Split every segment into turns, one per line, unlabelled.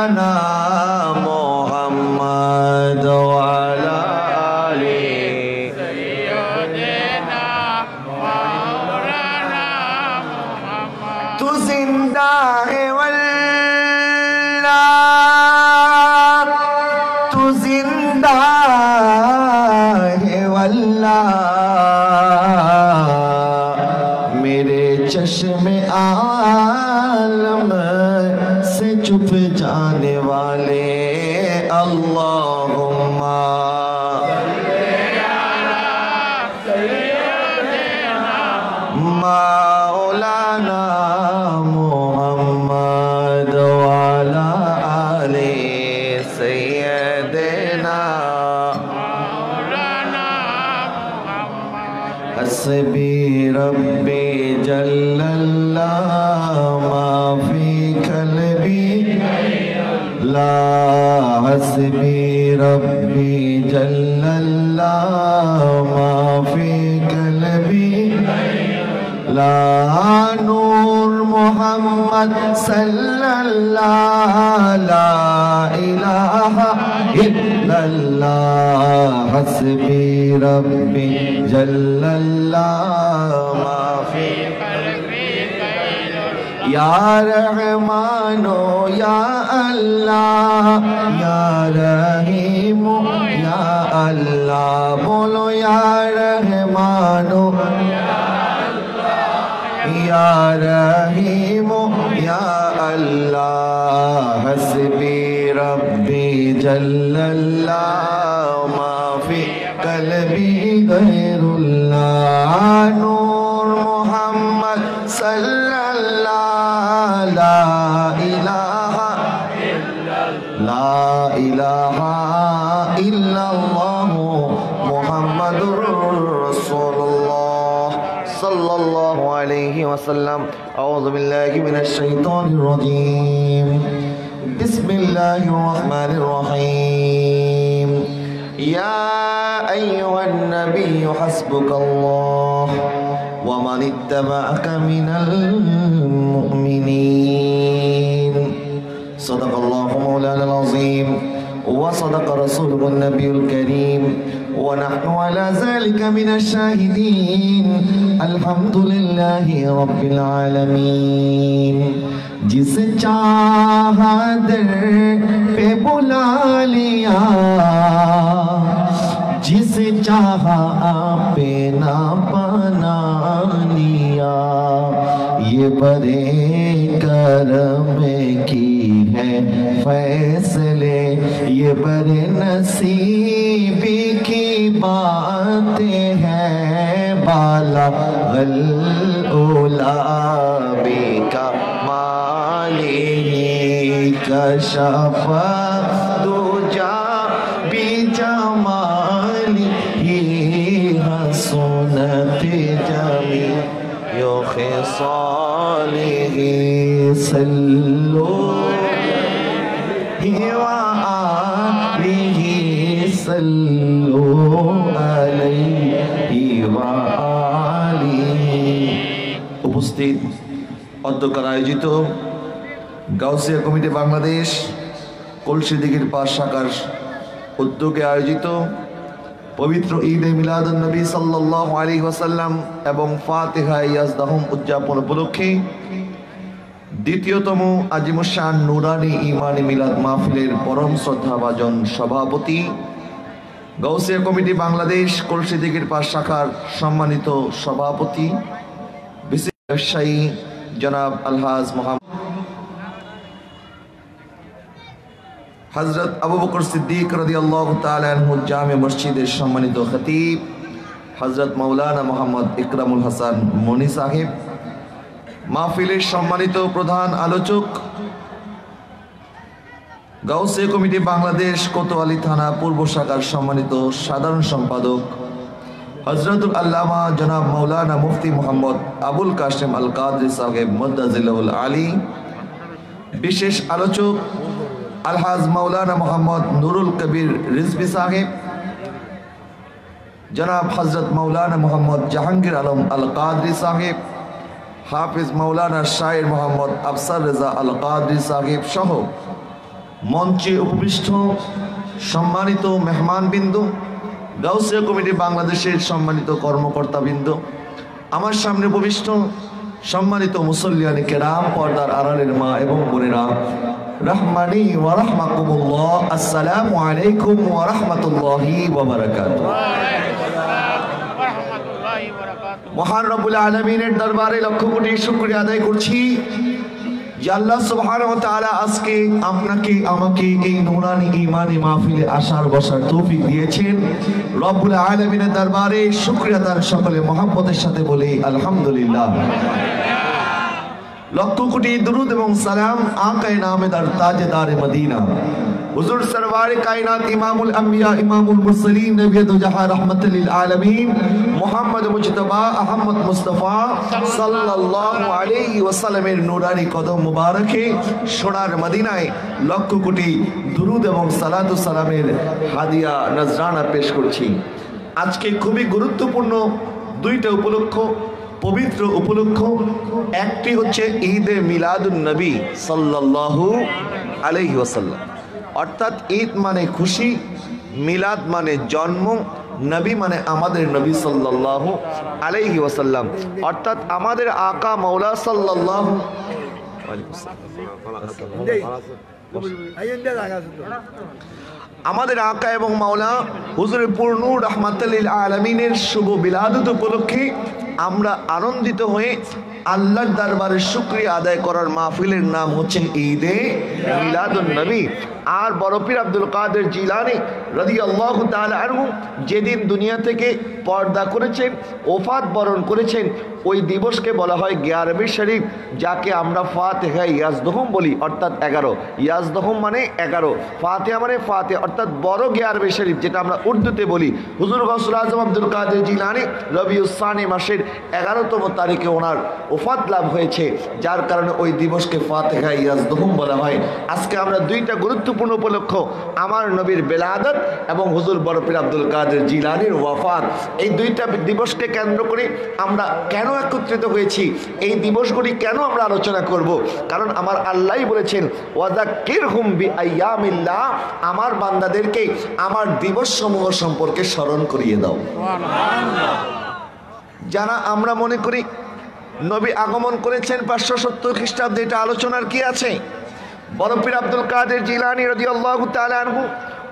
मौलाना मोहम्मद वाला तू जिंदा है वल्लाह, तू जिंदा है वल्लाह, मेरे चश्मे आलम से छुप जाने वाले अल्लाहुम्मा मौलाना मोहम्मद वाला आले सैयदना हस्बी रब्बी जल्लल्लाह मा फी कल्बी ला हस्बी रब्बी जल्लल्लाह मा फी कल्बी ला नूर मोहम्मद सल्लल्लाह ला इलाहा इल्लल्लाह हस्बी रब्बी जल्लल्लाह मा फी कल्बी या रहमानो या अल्लाह या रहीमो या अल्लाह बोलो या रहमानो या रहीमो या अल्लाह हस्बी रब्बी जल्लल्लाह मा फी कल्बी गैरुल्लाह नूर मोहम्मद सल्लल्लाह ला इलाहा इल्लल्लाह मुहम्मदुर रसूलुल्लाह सल्लल्लाहु अलैहि वसल्लम। औज़ु बिल्लाहि मिनश शैतानिर रजीम। बिस्मिल्लाहिर रहमानिर रहीम। या अय्युहन नबिय्यु हस्बुकल्लाह व मन इत्तबअका मिनल मुमिनीन। सदक़ल्लाहु मौलाना अज़ीम व सदक़ रसूलुहुन नबियुल करीम व नहनु अला ज़ालिका मिनश शाहिदीन। अल्हम्दुलिल्लाहि रब्बिल आलमीन। जिसे चाहा दर पे बुला लिया, जिसे चाहा पे ना बना लिया, ये बड़े करम की है फैसले, ये बड़े नसीबी की बातें हैं। बाला गल उला बेका माली कशफा दूजा बीजमाली ही हसनत जमी यो खिसालिही सल्लो वा आलिही सल्लो अलैहि वा आलिही। उपस्थित অধ্যক্ষর আয়োজিত গাউসিয়া কমিটি বাংলাদেশ কলসিদিঘির পাঁচ শাখার উদ্যোগে আয়োজিত পবিত্র ঈদে মিলাদুন নবী সাল্লাল্লাহু আলাইহি ওয়াসাল্লাম এবং ফাতিহা ইয়াজদাহুম উদযাপন উপলক্ষে দ্বিতীয়তম আজিমুশান নুরানি ইমানি মিলাদ মাহফিলের পরম শ্রদ্ধাভাজন সভাপতি গাউসিয়া কমিটি বাংলাদেশ কলসিদিঘির পাঁচ শাখার সম্মানিত সভাপতি বিশিষ্ট ব্যবসায়ী জনাব আলহাজ মোহাম্মদ হযরত আবু বকর সিদ্দিক রাদিয়াল্লাহু তাআলা আনহু জামে মসজিদের সম্মানিত খতিব হযরত মাওলানা মোহাম্মদ ইকরামুল হাসান মনি সাহেব, মাহফিলের সম্মানিত প্রধান আলোচক গাউসিয়া কমিটি বাংলাদেশ কোতোয়ালি থানা পূর্ব শাখার সম্মানিত সাধারণ সম্পাদক হযরতুল আল্লামা জনাব মাওলানা মুফতি মোহাম্মদ আবুল কাশেম আল কাদরি সাহেব মুদ্দাজিল্লাহুল আলী, বিশেষ আলোচক আলহাজ মাওলানা মোহাম্মদ নুরুল কবির রিজভী সাহেব, জনাব হযরত মাওলানা মোহাম্মদ জাহাঙ্গীর আলম আল কাদরি সাহেব, হাফিজ মাওলানা শায়ের মোহাম্মদ আফসার রেজা আল কাদরি সাহেব সহ মঞ্চে উপবিষ্ট সম্মানিত মেহমানবৃন্দ, গাউসিয়া কমিটি বাংলাদেশের সম্মানিত কর্মকর্তাবৃন্দ, আমার সামনে উপবিষ্ট সম্মানিত মুসল্লিয়ানি কেরাম, পর্দার আড়ালের মা এবং বোনেরা, রহমানি ওয়া রাহমাকুমুল্লাহ, আসসালামু আলাইকুম ওয়া রাহমাতুল্লাহি ওয়া বারাকাতুহু। মহান রব্বুল আলামিনের দরবারে লক্ষ কোটি শুকরিয়া আদায় করছি যে আল্লাহ সুবহানাহু ওয়া তাআলা আজকে আপনাকে আমাকে এই নূরানি ঈমানি মাহফিলে আসার বসার তৌফিক দিয়েছেন। রব্বুল আলামিনের দরবারে শুকরিয়া তার সকলে মহব্বতের সাথে বলি আলহামদুলিল্লাহ। লক্ষ কোটি দুরুদ এবং সালাম আকায়ে নামেদার তাজদার মদিনা হুজুর সরওয়ারে কায়নাত ইমামুল আম্বিয়া ইমামুল মুরসালিন নবী দু জাহান রাহমাতুল লিল আলামিন মুহাম্মদ মুজতবা আহমদ মুস্তাফা সাল্লাল্লাহু আলাইহি ওয়াসাল্লামের নূরানি কদম মুবারকে সোনার মদিনায় লক্ষ কোটি দুরুদ এবং সালাতু সালামের হাদিয়া নজরানা পেশ করছি। আজকে খুবই গুরুত্বপূর্ণ দুইটা উপলক্ষ, পবিত্র উপলক্ষ। একটি হচ্ছে ঈদে মিলাদুন নবী সাল্লাল্লাহু আলাইহি ওয়াসাল্লাম, অর্থাৎ ঈদ মানে খুশি, মিলাদ মানে জন্ম, নবী মানে আমাদের নবী সাল্লাল্লাহু আলাইহি ওয়াসাল্লাম, অর্থাৎ আমাদের আকা মাওলা সাল্লাল্লাহু আমাদের আকা এবং মাওলা হুজুরে পূর্ণুর রাহমাতুল লিল আলামিনের শুভ বিলাদত উপলক্ষে আমরা আনন্দিত হয়ে আল্লাহর দরবারে শুকরিয়া আদায় করার মাহফিলের নাম হচ্ছে ঈদে মিলাদুন নবী। আর বড় পীর আব্দুল কাদের জিলানী রাদিয়াল্লাহু তাআলা আনহু যেদিন দুনিয়া থেকে পর্দা করেছেন, ওফাত বরণ করেছেন, ওই দিবসকে বলা হয় গিয়ারবি শরীফ, যাকে আমরা ফাতিহা ইয়াজদহুম বলি, অর্থাৎ 11। ইয়াজদহুম মানে 11, ফাতিহা মানে ফাতিহা, অর্থাৎ বড় গিয়ারবি শরীফ, যেটা আমরা উর্দুতে বলি। হুজুর গাউসুল আজম আব্দুল কাদের জিলানী রবিউস সানি মাসের 11তম তারিখে ওনার ওফাত লাভ হয়েছে, যার কারণে ওই দিবসকে ফাতিহা ইয়াজদহুম বলা হয়। আজকে আমরা দুইটা গুরুত্বপূর্ণ উপলক্ষ, আমার নবীর বেলাদত এবং হুজুর বড় পীর আব্দুল কাদের জিলানীর ওয়াফাত, এই দুইটা দিবসকে কেন্দ্র করে আমরা কেন একত্রিত হয়েছি, এই দিবসগুলি কেন আমরা আলোচনা করব, কারণ আমার আল্লাহই বলেছেন ওয়াযাক্কিরহুম বিআইয়ামিল্লাহ, আমার বান্দাদেরকে আমার দিবস সমূহ সম্পর্কে স্মরণ করিয়ে দাও। যারা আমরা মনে করি নবী আগমন করেছেন 570 খ্রিস্টাব্দে, এটা আলোচনার কি আছে? বড় পীর আব্দুল কাদের জিলানী রাদিয়াল্লাহু তাআলা আনহু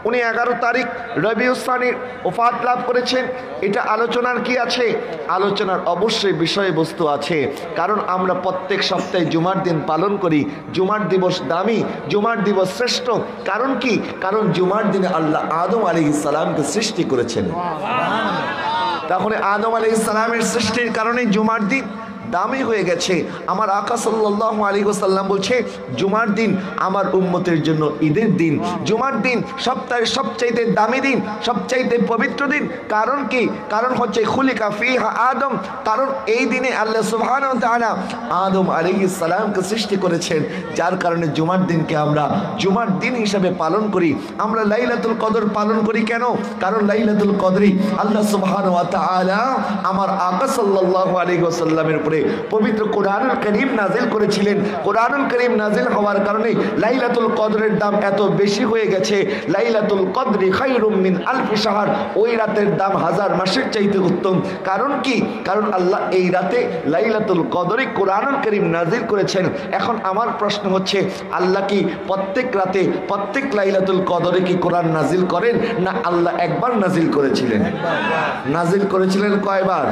উনি 11 তারিখ রবিউস সানির ওফাত লাভ করেছেন, এটা আলোচনার কি আছে? আলোচনার অবশ্যই বিষয়বস্তু আছে, কারণ আমরা প্রত্যেক সপ্তাহে জুমার দিন পালন করি। জুমার দিবস দামি, জুমার দিবস শ্রেষ্ঠ। কারণ কি? কারণ জুমার দিনে আল্লাহ আদম আলাইহিস সালামকে সৃষ্টি করেছেন। তাহলে আদম আলাইহিস সালামের সৃষ্টির কারণে জুমার দিন দামি হয়ে গেছে। আমার আকা সাল্লাল্লাহু আলাইহি ওয়াসাল্লাম বলছে জুমার দিন আমার উম্মতের জন্য ঈদের দিন। জুমার দিন সপ্তাহের সবচাইতে দামি দিন, সবচাইতে পবিত্র দিন। কারণ কি? কারণ হচ্ছে খুলিকা ফিহা আদম, কারণ এই দিনে আল্লাহ সুবহানাহু ওয়া তাআলা আদম আলাইহিস সালামকে সৃষ্টি করেছেন, যার কারণে জুমার দিনকে আমরা জুমার দিন হিসাবে পালন করি। আমরা লাইলাতুল কদর পালন করি কেন? কারণ লাইলাতুল কদরে আল্লাহ সুবহানাহু ওয়া তাআলা আমার আকা সাল্লাল্লাহু আলাইহি ওয়াসাল্লামের উপরে পবিত্র কোরআনুল কারীম নাজিল করেছিলেন। কোরআনুল কারীম নাজিল হওয়ার কারণে লাইলাতুল কদরের দাম এত বেশি হয়ে গেছে। লাইলাতুল কদরি খায়রুম মিন আলফি শাহর, ওই রাতের দাম 1000 মাসের চাইতে উত্তম। কারণ কি? কারণ আল্লাহ এই রাতে লাইলাতুল কদরে কোরআনুল কারীম নাজিল করেছেন। এখন আমার প্রশ্ন হচ্ছে, আল্লাহ কি প্রত্যেক রাতে প্রত্যেক লাইলাতুল কদরে কি কোরআন নাজিল করেন? না, আল্লাহ একবার নাজিল করেছিলেন। নাজিল করেছিলেন কয়বার?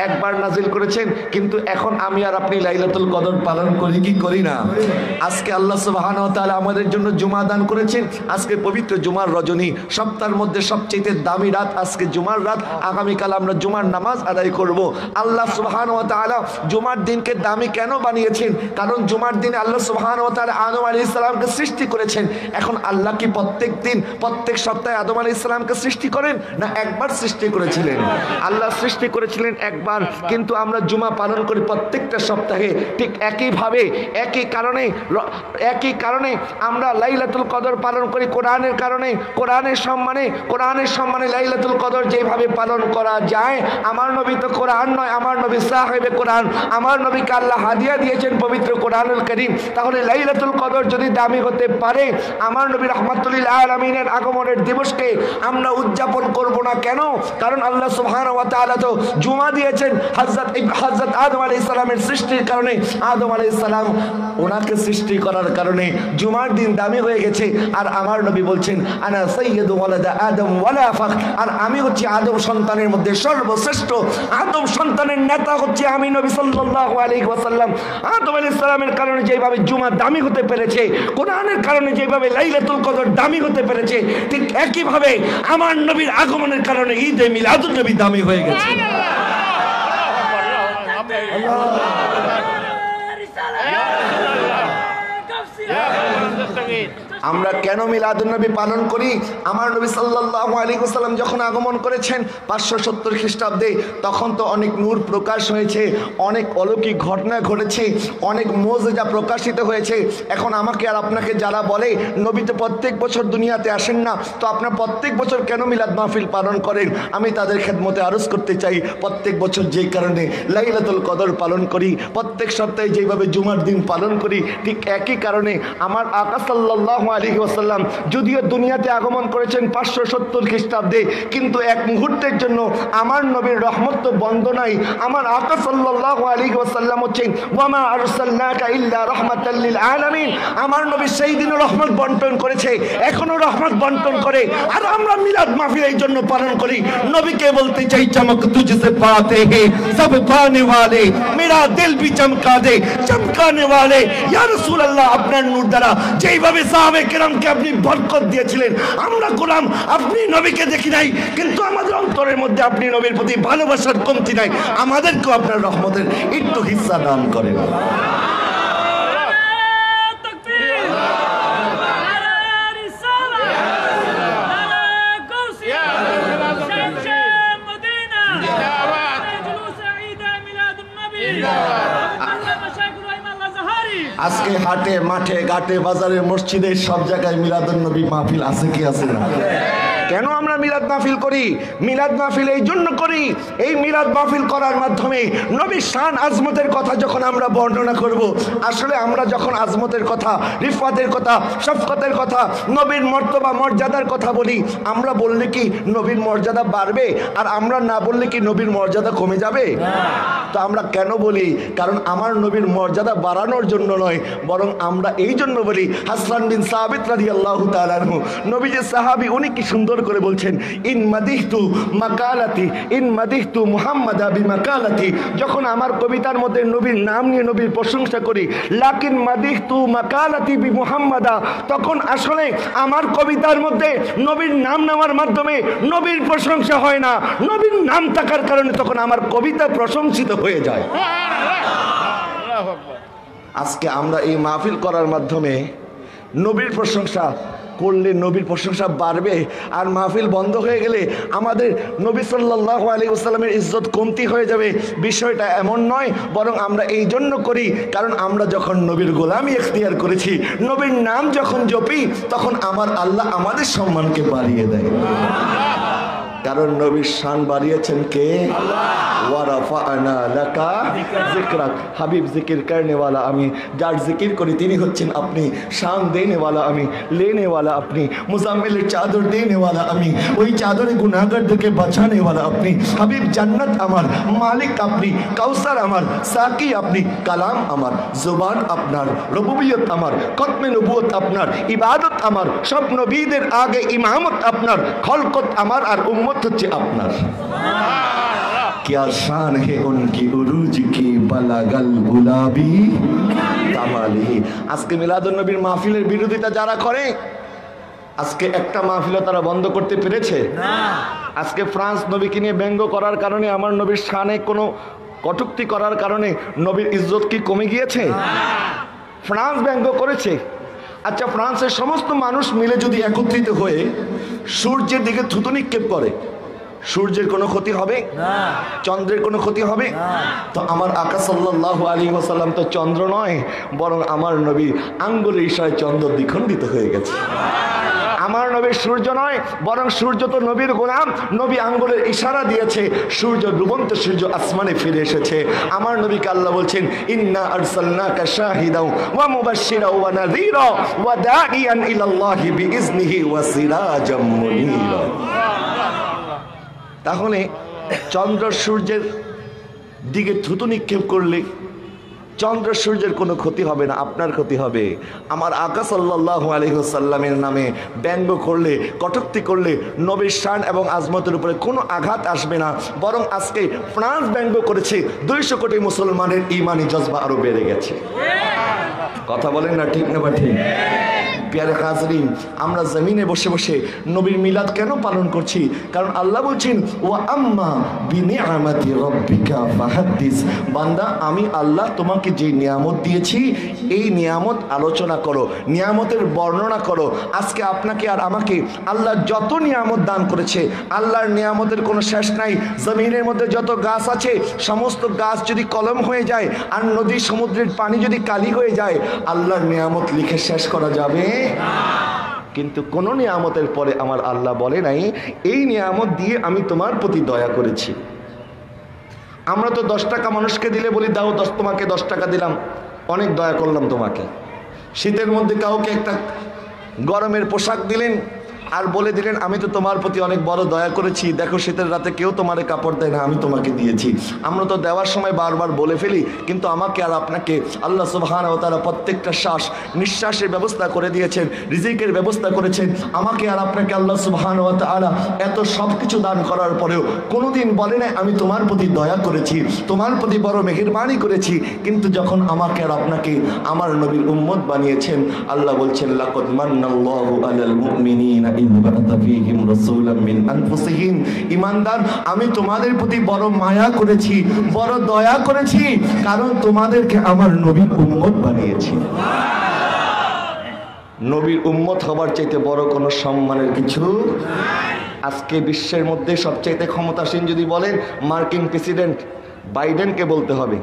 একবার নাজিল করেছেন। কিন্তু এখন আমি আর আপনি লাইলাতুল কদর পালন করি কি করি না? আজকে আল্লাহ সুবহানাহু ওয়া তাআলা আমাদের জন্য জুমা দান করেছেন। আজকে পবিত্র জুমার রজনী, সপ্তাহের মধ্যে সবচেয়ে দামি রাত আজকে জুমার রাত। আগামীকাল আমরা জুমার নামাজ আদায় করব। আল্লাহ সুবহানাহু ওয়া তাআলা জুমার দিনকে দামি কেন বানিয়েছেন? কারণ জুমার দিনে আল্লাহ সুবহানাহু ওয়া তাআলা আদম আলাইহিস সালামকে সৃষ্টি করেছেন। এখন আল্লাহ কি প্রত্যেক দিন প্রত্যেক সপ্তাহে আদম আলাইহিস সালামকে সৃষ্টি করেন? না, একবার সৃষ্টি করেছিলেন। আল্লাহ সৃষ্টি করেছিলেন একবার, কিন্তু আমরা জুমা পালন
পালন করি প্রত্যেকটা সপ্তাহে, ঠিক একই কারণে আমরা লাইলাতুল কদর পালন করি কোরআনের কারণে। কোরআনের সম্মানে লাইলাতুল কদর যেভাবে পালন করা যায়, আমার নবী তো কোরআন নয়, আমার নবী সাহেবে কোরআন, আমার নবীকে আল্লাহ হাদিয়া দিয়েছেন পবিত্র কোরআনুল কারীম। তাহলে লাইলাতুল কদর যদি দামি হতে পারে, আমার নবী রাহমাতুল লিল আলামিনের আগমনের দিবসকে আমরা উদযাপন করব না কেন? কারণ আল্লাহ সুবহানাহু ওয়া তাআলা তো জুমা দিয়েছেন হযরত আদম আলাইহিস সালামের সৃষ্টির কারণে। আদম আলাইহিস সালাম ওনাকে সৃষ্টি করার কারণে জুমার দিন দামি হয়ে গেছে। আর আমার নবী বলছেন আনা সাইয়্যিদু ওয়ালাদা আদম ওয়ালা ফাখ, আর আমি হচ্ছি আদম সন্তানের মধ্যে সর্বশ্রেষ্ঠ। আদম সন্তানের নেতা হচ্ছে আমি নবী সাল্লাল্লাহু আলাইহি ওয়াসাল্লাম। আদম আলাইহিস সালামের কারণে যেভাবে জুমা দামি হতে পেরেছে, কোরআনের কারণে যেভাবে লাইলাতুল কদর দামি হতে পেরেছে, ঠিক একইভাবে আমার নবীর আগমনের কারণে ঈদে মিলাদুন নবী দামি হয়ে গেছে। আমরা কেন মিলাদুন নবী পালন করি? আমার নবী সাল্লাল্লাহু আলাইহি ওয়াসাল্লাম যখন আগমন করেছেন 570 খ্রিস্টাব্দে, তখন তো অনেক নূর প্রকাশ হয়েছে, অনেক অলৌকিক ঘটনা ঘটেছে, অনেক মুজিজা প্রকাশিত হয়েছে। এখন আমাকে আর আপনাকে যারা বলে নবী তো প্রত্যেক বছর দুনিয়াতে আসেন না, তো আপনারা প্রত্যেক বছর কেন মিলাদ মাহফিল পালন করেন? আমি তাদের খেদমতে আরজ করতে চাই, প্রত্যেক বছর যেই কারণে লাইলাতুল কদর পালন করি, প্রত্যেক সপ্তাহে যেভাবে জুমার দিন পালন করি, ঠিক একই কারণে আমার আকা সাল্লাল্লাহু আলাইহি ওয়াসাল্লাম যদিও দুনিয়াতে আগমন করেছেন 570 খ্রিস্টাব্দে, কিন্তু এক মুহূর্তের জন্য আমার নবীর রহমত তো বন্ধ নাই। আমার আকা সাল্লাল্লাহু আলাইহি ওয়াসাল্লাম হচ্ছেন ওয়ামা আরসালনাকা ইল্লা রাহমাতাল লিল আলামিন। আমার নবী সেই দিনও রহমত বন্টন করেছে, এখনো রহমত বন্টন করে, আর আমরা মিলাদ মাহফিল এই জন্য পালন করি। নবীকে বলতে চাই চমক তুঝসে পাতে হে সব পানে ওয়ালে, মেরা দিল ভি চমকা দে চমকানে ওয়ালে। ইয়া রাসূলুল্লাহ, আপনার নূর দ্বারা যেইভাবে সাহাবে কেরামকে আপনি বরকত দিয়েছিলেন, আমরা গোলাম, আপনি নবীকে দেখি নাই, কিন্তু আমাদের অন্তরের মধ্যে আপনি নবীর প্রতি ভালোবাসার কমতি নাই। আমাদেরকেও আপনার রহমতের একটু হিস্সা দান করেন। আজকে হাটে মাঠে ঘাটে বাজারে মসজিদে সব জায়গায় মিলাদুন নবী মাহফিল আছে কি আছে না? কেন আমরা মিলাদ মাহফিল করি? মিলাদ মাহফিল এই জন্য করি, এই মিলাদ মাহফিল করার মাধ্যমে নবীর শান আজমতের কথা যখন আমরা বর্ণনা করব, আসলে আমরা যখন আজমতের কথা, রিফাতের কথা, শফকতের কথা, নবীর মর্তবা মর্যাদার কথা বলি, আমরা বললে কি নবীর মর্যাদা বাড়বে? আর আমরা না বললে কি নবীর মর্যাদা কমে যাবে? তো আমরা কেন বলি? কারণ আমার নবীর মর্যাদা বাড়ানোর জন্য নয়, বরং আমরা এই জন্য বলি। হাসান বিন সাবিত রাদিয়াল্লাহু তাআলা আনহু, নবী যে সাহাবী, উনি কি সুন্দর করে বলছেন, ইন মাদিহতু মাকালাতি ইন মাদিহতু মুহাম্মাদা বিমাকালাতি। যখন আমার কবিতার মধ্যে নবীর নাম নিয়ে নবীর প্রশংসা করি, লাকিন মাদিহতু মাকালাতি বি মুহাম্মাদা, তখন আসলে আমার কবিতার মধ্যে নবীর নাম নেওয়ার মাধ্যমে নবীর প্রশংসা হয় না, নবীর নাম থাকার কারণে তখন আমার কবিতা প্রশংসিত হয়ে যায়। আজকে আমরা এই মাহফিল করার মাধ্যমে নবীর প্রশংসা করলে নবীর প্রশংসা বাড়বে, আর মাহফিল বন্ধ হয়ে গেলে আমাদের নবী সাল্লাল্লাহু আলাইহি ওয়াসাল্লামের ইজ্জত কমতি হয়ে যাবে। বিষয়টা এমন নয়, বরং আমরা এই জন্য করি কারণ আমরা যখন নবীর গোলামি ইখতিয়ার করেছি, নবীর নাম যখন জপি, তখন আমার আল্লাহ আমাদের সম্মানকে বাড়িয়ে দেয়। কারণ নবীর শান বাড়িয়েছেন কে? ওয়া রাফা'না লাকা যিকরাক। হাবিব জিকির করনে वाला আমি, যার জিকির করি তিনি হচ্ছেন আপনি। শান দেনে वाला আমি, লেনে वाला আপনি। মুজাম্মিলের চাদর দেনে वाला আমি, ওই চাদরে গুনাহগারদেরকে বাঁচানে वाला আপনি। হাবিব জান্নাত আমার, মালিক আপনি, কাউসার আমার, সাকি আপনি, কালাম আমার, জবান আপনার, রুবুবিয়ত আমার, খতমে নবুয়ত আপনার, ইবাদত আমার, সব নবীদের আগে ইমামত আপনার, খলকত আমার, আর উম্মত হচ্ছে আপনার। क्या शान है उनकी उरूज की बलागल गुलाबी तामाली। আজকে মিলাদুন নবীর মাহফিলের বিরোধিতা যারা করে, আজকে একটা মাহফিলও তারা বন্ধ করতে পেরেছে না। আজকে ফ্রান্স নবীকে নিয়ে ব্যঙ্গ করার কারণে, আমার নবীর শানে কোনো কটূক্তি করার কারণে নবীর ইজ্জত কি কমে গিয়েছে? ফ্রান্স ব্যঙ্গ করেছে। আচ্ছা, ফ্রান্সের সমস্ত মানুষ মিলে যদি একত্রিত হয়ে সূর্যের দিকে থুতু নিক্ষেপ করে, সূর্যের কোনো ক্ষতি হবে না, চন্দ্রের কোনো ক্ষতি হবে না। তো আমার আকা সাল্লাল্লাহু আলাইহি ওয়াসাল্লাম তো চন্দ্র নয়, বরং আমার নবী আঙ্গুলের ইশারায় চন্দ্র দ্বিখণ্ডিত হয়ে গেছে। আমার নবী সূর্য নয়, বরং সূর্য তো নবীর গোলাম। নবী আঙ্গুলের ইশারা দিয়েছে, সূর্য ডুবন্ত সূর্য আসমানে ফিরে এসেছে। আমার নবীকে আল্লাহ বলছেন, ইন্না আরসালনাকা শাহিদাও ওয়া মুবাশশিরাও ওয়া নাযীরা ওয়া দাঈয়ান ইলাল্লাহি বিইজনিহি ওয়া সিরাজাম মুনীরা। তাহলে চন্দ্র সূর্যের দিকে থুতু নিক্ষেপ করলে চন্দ্র সূর্যের কোনো ক্ষতি হবে না, আপনার ক্ষতি হবে। আমার আকা সাল্লাল্লাহু আলাইহি ওয়াসাল্লামের নামে ব্যঙ্গ করলে, কটূক্তি করলে নবীর শান এবং আজমতের উপরে কোনো আঘাত আসবে না, বরং আজকে ফ্রান্স ব্যঙ্গ করেছে, 200 কোটি মুসলমানের ঈমানি জজবা আরো বেড়ে গেছে। কথা বলেন না ঠিক না বা ঠিক? প্যারে হাজরিন, আমরা জমিনে বসে বসে নবীর মিলাদ কেন পালন করছি? কারণ আল্লাহ বলছেন, ওয়া আম্মা বিনিআমাতি রাব্বিকা ফাহাদ্দিস। বান্দা, আমি আল্লাহ তোমাকে যে নিয়ামত দিয়েছি এই নিয়ামত আলোচনা করো, নিয়ামতের বর্ণনা করো। আজকে আপনাকে আর আমাকে আল্লাহ যত নিয়ামত দান করেছে, আল্লাহর নিয়ামতের কোনো শেষ নাই। জমিনের মধ্যে যত গাছ আছে, সমস্ত গাছ যদি কলম হয়ে যায় আর নদী সমুদ্রের পানি যদি কালি হয়ে যায়, আল্লাহর নিয়ামত লিখে শেষ করা যাবে? কিন্তু কোন নিয়ামতের পরে আমার আল্লাহ বলে নাই, এই নিয়ামত দিয়ে আমি তোমার প্রতি দয়া করেছি। আমরা তো 10 টাকা মানুষকে দিলে বলি, দাও তোমাকে 10 টাকা দিলাম, অনেক দয়া করলাম তোমাকে। শীতের মধ্যে কাউকে একটা গরমের পোশাক দিলেন আর বলে দিলেন, আমি তো তোমার প্রতি অনেক বড় দয়া করেছি, দেখো শীতের রাতে কেউ তোমারে কাপড় দেয় না, আমি তোমাকে দিয়েছি। আমরা তো দেওয়ার সময় বারবার বলে ফেলি, কিন্তু আমাকে আর আপনাকে আল্লাহ সুবহানাহু ওয়া তাআলা প্রত্যেকটা শ্বাস নিঃশ্বাসের ব্যবস্থা করে দিয়েছেন, রিজিকের ব্যবস্থা করেছেন। আমাকে আর আপনাকে আল্লাহ সুবহানাহু ওয়া তাআলা এত সব কিছু দান করার পরেও কোনোদিন বলে না আমি তোমার প্রতি দয়া করেছি, তোমার প্রতি বড় মেহেরবানি করেছি। কিন্তু যখন আমাকে আর আপনাকে আমার নবীর উম্মত বানিয়েছেন, আল্লাহ বলছেন, লাকাদ মান্নাল্লাহু আলাল মুমিনিনা ঈমানদার, আমি তোমাদের প্রতি বড় মায়া করেছি, বড় দয়া করেছি, কারণ তোমাদেরকে আমার নবীর উম্মত বানিয়েছি। নবীর উম্মত হবার চাইতে বড় কোনো সম্মানের কিছু আজকে বিশ্বের মধ্যে সবচাইতে ক্ষমতাসীন যদি বলেন, মার্কিন প্রেসিডেন্ট বাইডেনকে বলতে হবে।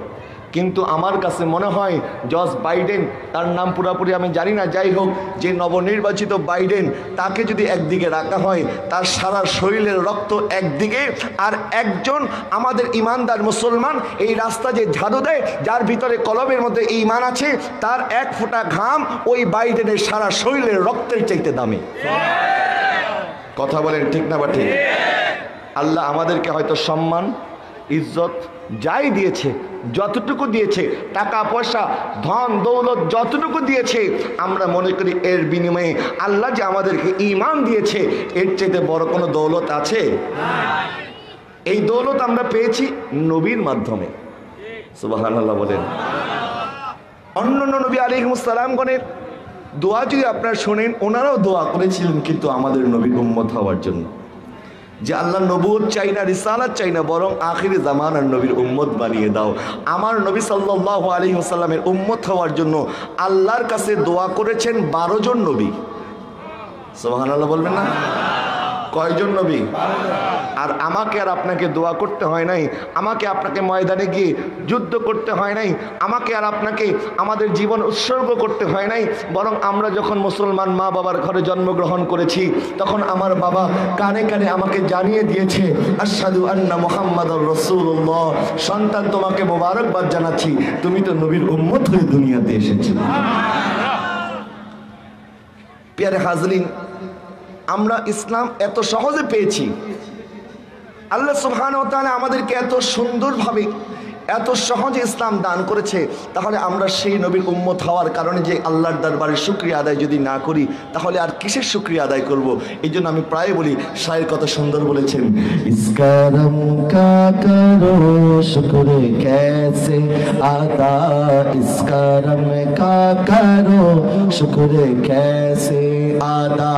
কিন্তু আমার কাছে মনে হয় জর্জ বাইডেন, তার নাম পুরোপুরি আমি জানি না, যাই হোক, যে নবনির্বাচিত বাইডেন, তাকে যদি একদিকে রাখা হয়, তার সারা শরীরের রক্ত একদিকে, আর একজন আমাদের ইমানদার মুসলমান এই রাস্তা যে ঝাড়ু দেয়, যার ভিতরে কলমের মধ্যে ঈমান আছে, তার এক ফোঁটা ঘাম ওই বাইডেনের সারা শরীরের রক্তের চাইতে দামি। কথা বলেন ঠিক না বা ঠিক? আল্লাহ আমাদেরকে হয়তো সম্মান, ইজ্জত যাই দিয়েছে, যতটুকু দিয়েছে, টাকা পয়সা ধন দৌলত যতটুকু দিয়েছে, আমরা মনে করি এর বিনিময়ে আল্লাহ যে আমাদেরকে ঈমান দিয়েছে, এর চাইতে বড় কোনো দৌলত আছে? এই দৌলত আমরা পেয়েছি নবীর মাধ্যমে। সুবহানাল্লাহ বলেন। অন্যান্য নবী আলাইহিস সালামগণের দোয়া যদি আপনারা শোনেন, ওনারাও দোয়া করেছিলেন কিন্তু আমাদের নবীর উম্মত হওয়ার জন্য, যে আল্লাহ নবুয়ত চাই না, রিসালাত চাই না, বরং আখিরি জামানার নবীর উম্মত বানিয়ে দাও। আমার নবী সাল্লাল্লাহু আলাইহি ওয়াসাল্লামের উম্মত হওয়ার জন্য আল্লাহর কাছে দোয়া করেছেন 12 জন নবী। সুবহানাল্লাহ বলবেন না? কয়জন নবী? আর আমাকে আর আপনাকে দোয়া করতে হয় নাই, আমাকে আপনাকে ময়দানে গিয়ে যুদ্ধ করতে হয় নাই, আমাকে আর আপনাকে আমাদের জীবন উৎসর্গ করতে হয় নাই, বরং আমরা যখন মুসলমান মা বাবার ঘরে জন্মগ্রহণ করেছি, তখন আমার বাবা কানে কানে আমাকে জানিয়ে দিয়েছে, আশহাদু আন্না মুহাম্মাদুর রাসূলুল্লাহ, সন্তান তোমাকে মোবারকবাদ জানাচ্ছি, তুমি তো নবীর উম্মত হয়ে দুনিয়াতে এসেছো। প্যারে হাজরিন, আমরা ইসলাম এত সহজে পেয়েছি, আল্লাহ সুবহানাহু ওয়া তাআলা আমাদেরকে এত সুন্দরভাবে এত সহজে ইসলাম দান করেছে, তাহলে আমরা সেই নবীর উম্মত হওয়ার কারণে যে আল্লাহর দরবারে শুকরিয়া আদায় যদি না করি, তাহলে আর কিসের শুকরিয়া আদায় করব? এই জন্য আমি প্রায় বলি, শায়ের কত সুন্দর বলেছেন, ইসকারম কা করো শুকরে कैसे আদা, ইসকারম কা করো শুকরে कैसे আদা,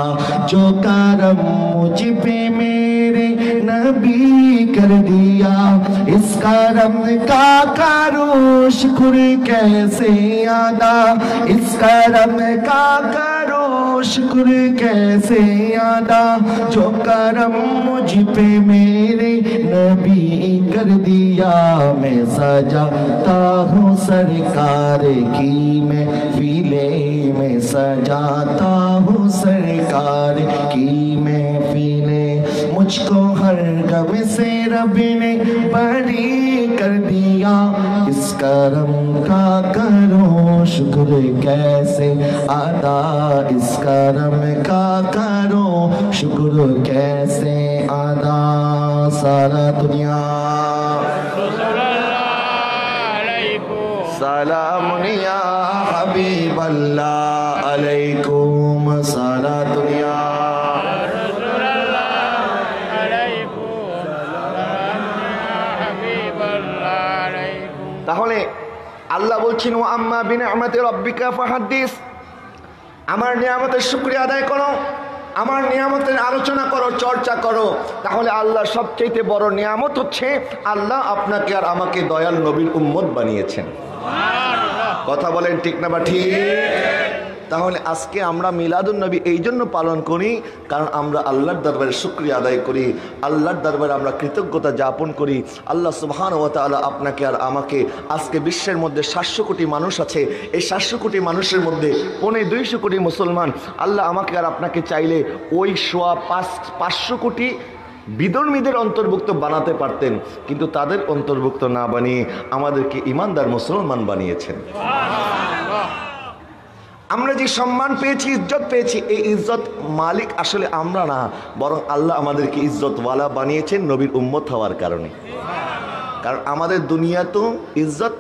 जो करम मुझ पे मेरे नबी कर दिया, इस करम का करो शुक्र कैसे अदा, इस करम का करो
शुक्र कैसे अदा जो करम मुझ पे मेरे नबी कर दिया। मैं सजाता हूँ सरकार की महफिले में, सजाता हूँ सरकार की महफिले। मुझको हर गम से रब ने बरी कर दिया। इस करम का करो शुक्र कैसे अदा, इस करम का करो शुक्र कैसे अदा। सारा दुनिया सलाम या हबीब अल्लाह अलैकुम। सारा दुनिया
তাহলে আল্লাহ বলছেন ওয়া আম্মা বিনিআমাতি রাব্বিকা ফাহাদ্দিস, আমার নিয়ামতের শুকরিয়া আদায় করো, আমার নিয়ামতের আলোচনা করো, চর্চা করো। তাহলে আল্লাহর সবচেয়ে বড় নিয়ামত হচ্ছে আল্লাহ আপনাকে আর আমাকে দয়াল নবীর উম্মত বানিয়েছেন। কথা বলেন ঠিক না বা ঠিক? তাহলে আজকে আমরা মিলাদুন নবী এই জন্য পালন করি কারণ আমরা আল্লাহর দরবারে শুকরিয়া আদায় করি, আল্লাহর দরবারে আমরা কৃতজ্ঞতা যাপন করি। আল্লাহ সুবহানাহু ওয়া তাআলা আপনাকে আর আমাকে, আজকে বিশ্বের মধ্যে 700 কোটি মানুষ আছে, এই 700 কোটি মানুষের মধ্যে 250 কোটি মুসলমান। আল্লাহ আমাকে আর আপনাকে চাইলে ওই 500 কোটি বিধর্মীদের অন্তর্ভুক্ত বানাতে পারতেন, কিন্তু তাদের অন্তর্ভুক্ত না বানিয়ে আমাদেরকে ইমানদার মুসলমান বানিয়েছেন। আমরা যে সম্মান পেয়েছি, ইজ্জত পেয়েছি, এই ইজ্জত মালিক আসলে আমরা না, বরং আল্লাহ আমাদেরকে ইজ্জতওয়ালা বানিয়েছেন নবীর উম্মত হওয়ার কারণে। কারণ আমাদের দুনিয়া তো ইজ্জত,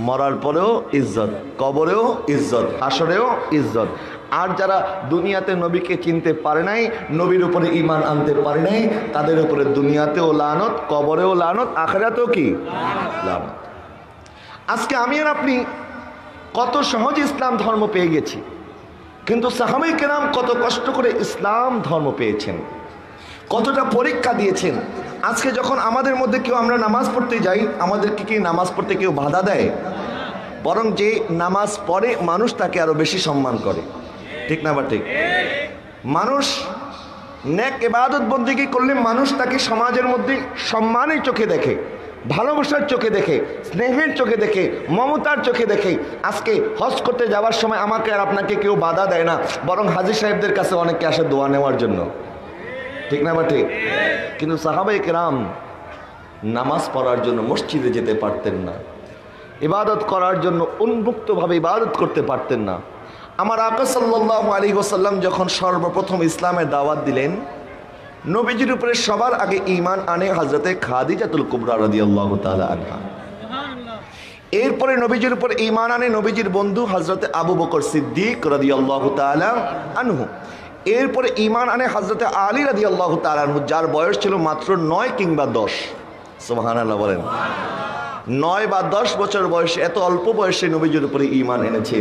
মরার পরেও ইজ্জত, কবরেও ইজ্জত, হাসরেও ইজ্জত। আর যারা দুনিয়াতে নবীকে চিনতে পারে নাই, নবীর উপরে ঈমান আনতে পারে নাই, তাদের উপরে দুনিয়াতেও লানত, কবরেও লানত, আখিরাতেও কি লানত। আজকে আমি আর আপনি কত সহজে ইসলাম ধর্ম পেয়ে গেছি, কিন্তু সাহাবায়ে কেরাম কত কষ্ট করে ইসলাম ধর্ম পেয়েছেন, কতটা পরীক্ষা দিয়েছেন। আজকে যখন আমাদের মধ্যে কেউ আমরা নামাজ পড়তে যাই, আমাদেরকে কি নামাজ পড়তে কেউ বাধা দেয়? বরং যে নামাজ পড়ে মানুষ তাকে আরো বেশি সম্মান করে, ঠিক না বা ঠিক? মানুষ নেক ইবাদত বন্দেগী করলে মানুষ তাকে সমাজের মধ্যে সম্মানের চোখে দেখে, ভালোবাসার চোখে দেখে, স্নেহের চোখে দেখে, মমতার চোখে দেখে। আজকে হজ করতে যাওয়ার সময় আমাকে আর আপনাকে কেউ বাধা দেয় না, বরং হাজী সাহেবদের কাছে অনেকে আসে দোয়া নেওয়ার জন্য, ঠিক না বা ঠিক? কিন্তু সাহাবায়ে কেরাম নামাজ পড়ার জন্য মসজিদে যেতে পারতেন না, ইবাদত করার জন্য উন্মুক্তভাবে ইবাদত করতে পারতেন না। আমার আকা সাল্লাল্লাহু আলাইহি ওয়াসাল্লাম যখন সর্বপ্রথম ইসলামের দাওয়াত দিলেন, নবীজির উপরে সবার আগে ঈমান আনে হযরতে খাদিজাতুল কুবরা রাদিয়াল্লাহু তাআলা আনহা। এরপরে নবীজির উপর ঈমান আনে নবীজির বন্ধু হযরতে আবু বকর সিদ্দিক রাদিয়াল্লাহু তাআলা আনহু। এরপরে ঈমান আনে হযরতে আলী রাদিয়াল্লাহু তাআলা আনহু, যার বয়স ছিল মাত্র 9 কিংবা 10। সুবহানাল্লাহ বলেন। 9 বা 10 বছর বয়সে, এত অল্প বয়সে নবীজির উপরে ঈমান এনেছে।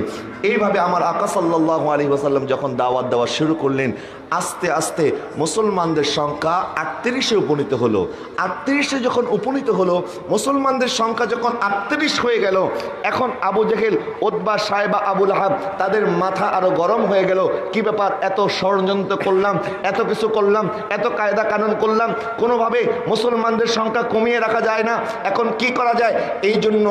এইভাবে আমার আকা সাল্লাল্লাহু আলাইহি ওয়াসাল্লাম যখন দাওয়াত দেওয়া শুরু করলেন, আস্তে আস্তে মুসলমানদের সংখ্যা 38-এ উপনীত হলো। 38-এ যখন উপনীত হলো, মুসলমানদের সংখ্যা যখন 38 হয়ে গেল, এখন আবু জেহেল, উতবা, সাইবা, আবু লাহাব তাদের মাথা আরো গরম হয়ে গেল। কি ব্যাপার, এত ষড়যন্ত্র করলাম, এত কিছু করলাম, এত কায়দা কানুন করলাম, কোনোভাবে মুসলমানদের সংখ্যা কমিয়ে রাখা যায় না, এখন কি করা যায়? এই জন্য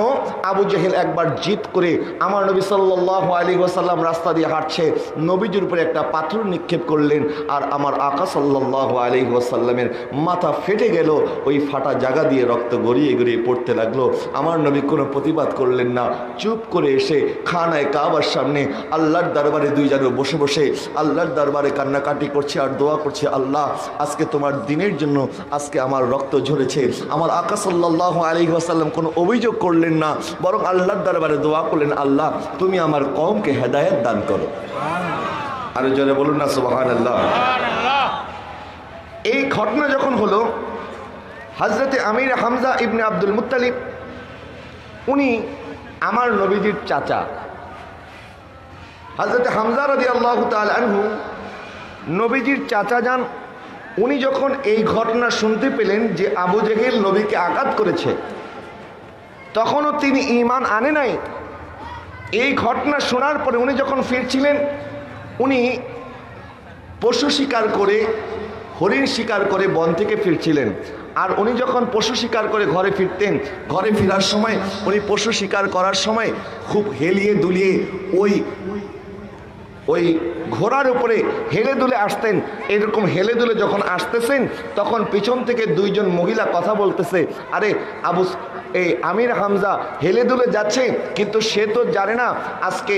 আবু জেহেল একবার জিদ করে আমার নবী সাল্লাল্লাহু আলাইহি ওয়াসাল্লাম রাস্তা দিয়ে হাঁটছে, নবীজির উপরে একটা পাথর নিক্ষেপ করলেন, আর আমার আকা সাল্লাল্লাহু আলাইহি ওয়াসাল্লামের মাথা ফেটে গেল। ওই ফাটা জায়গা দিয়ে রক্ত গড়িয়ে গড়িয়ে পড়তে লাগলো। আমার নবী কোনো প্রতিবাদ করলেন না, চুপ করে এসে খানায় কাবার সামনে আল্লাহর দরবারে দুই জানো বসে বসে আল্লাহর দরবারে কান্নাকাটি করছে আর দোয়া করছে, আল্লাহ আজকে তোমার দিনের জন্য আজকে আমার রক্ত ঝরেছে। আমার আকা সাল্লাল্লাহু আলাইহি ওয়াসাল্লাম কোনো অভিযোগ করলেন না, বরং আল্লাহর দরবারে দোয়া করলেন, আল্লাহ তুমি আমার কওমকে হেদায়েত দান করো। আরো জোরে বলুন না সুবহানাল্লাহ। এই ঘটনা যখন হলো, হযরতে আমির হামজা ইবনে আব্দুল মুত্তালিব, উনি আমার নবীজির চাচা। হযরতে হামজা রাদিয়াল্লাহু তাআলা আনহু নবীজির চাচা যান। উনি যখন এই ঘটনা শুনতে পেলেন যে আবু জেহেল নবীকে আঘাত করেছে, তখনও তিনি ঈমান আনে নাই। এই ঘটনা শোনার পরে উনি যখন ফিরছিলেন, উনি পশু শিকার করে, হরিণ শিকার করে বন থেকে ফিরছিলেন। আর উনি যখন পশু শিকার করে ঘরে ফিরতেন, ঘরে ফেরার সময় উনি পশু শিকার করার সময় খুব হেলিয়ে দুলিয়ে ওই ঘোড়ার উপরে হেলে দুলে আসতেন। এরকম হেলে দুলে যখন আসতেছেন তখন পিছন থেকে দুইজন মহিলা কথা বলতেছে, আরে আমির হামজা হেলে দুলে যাচ্ছে, কিন্তু সে তো জানে না আজকে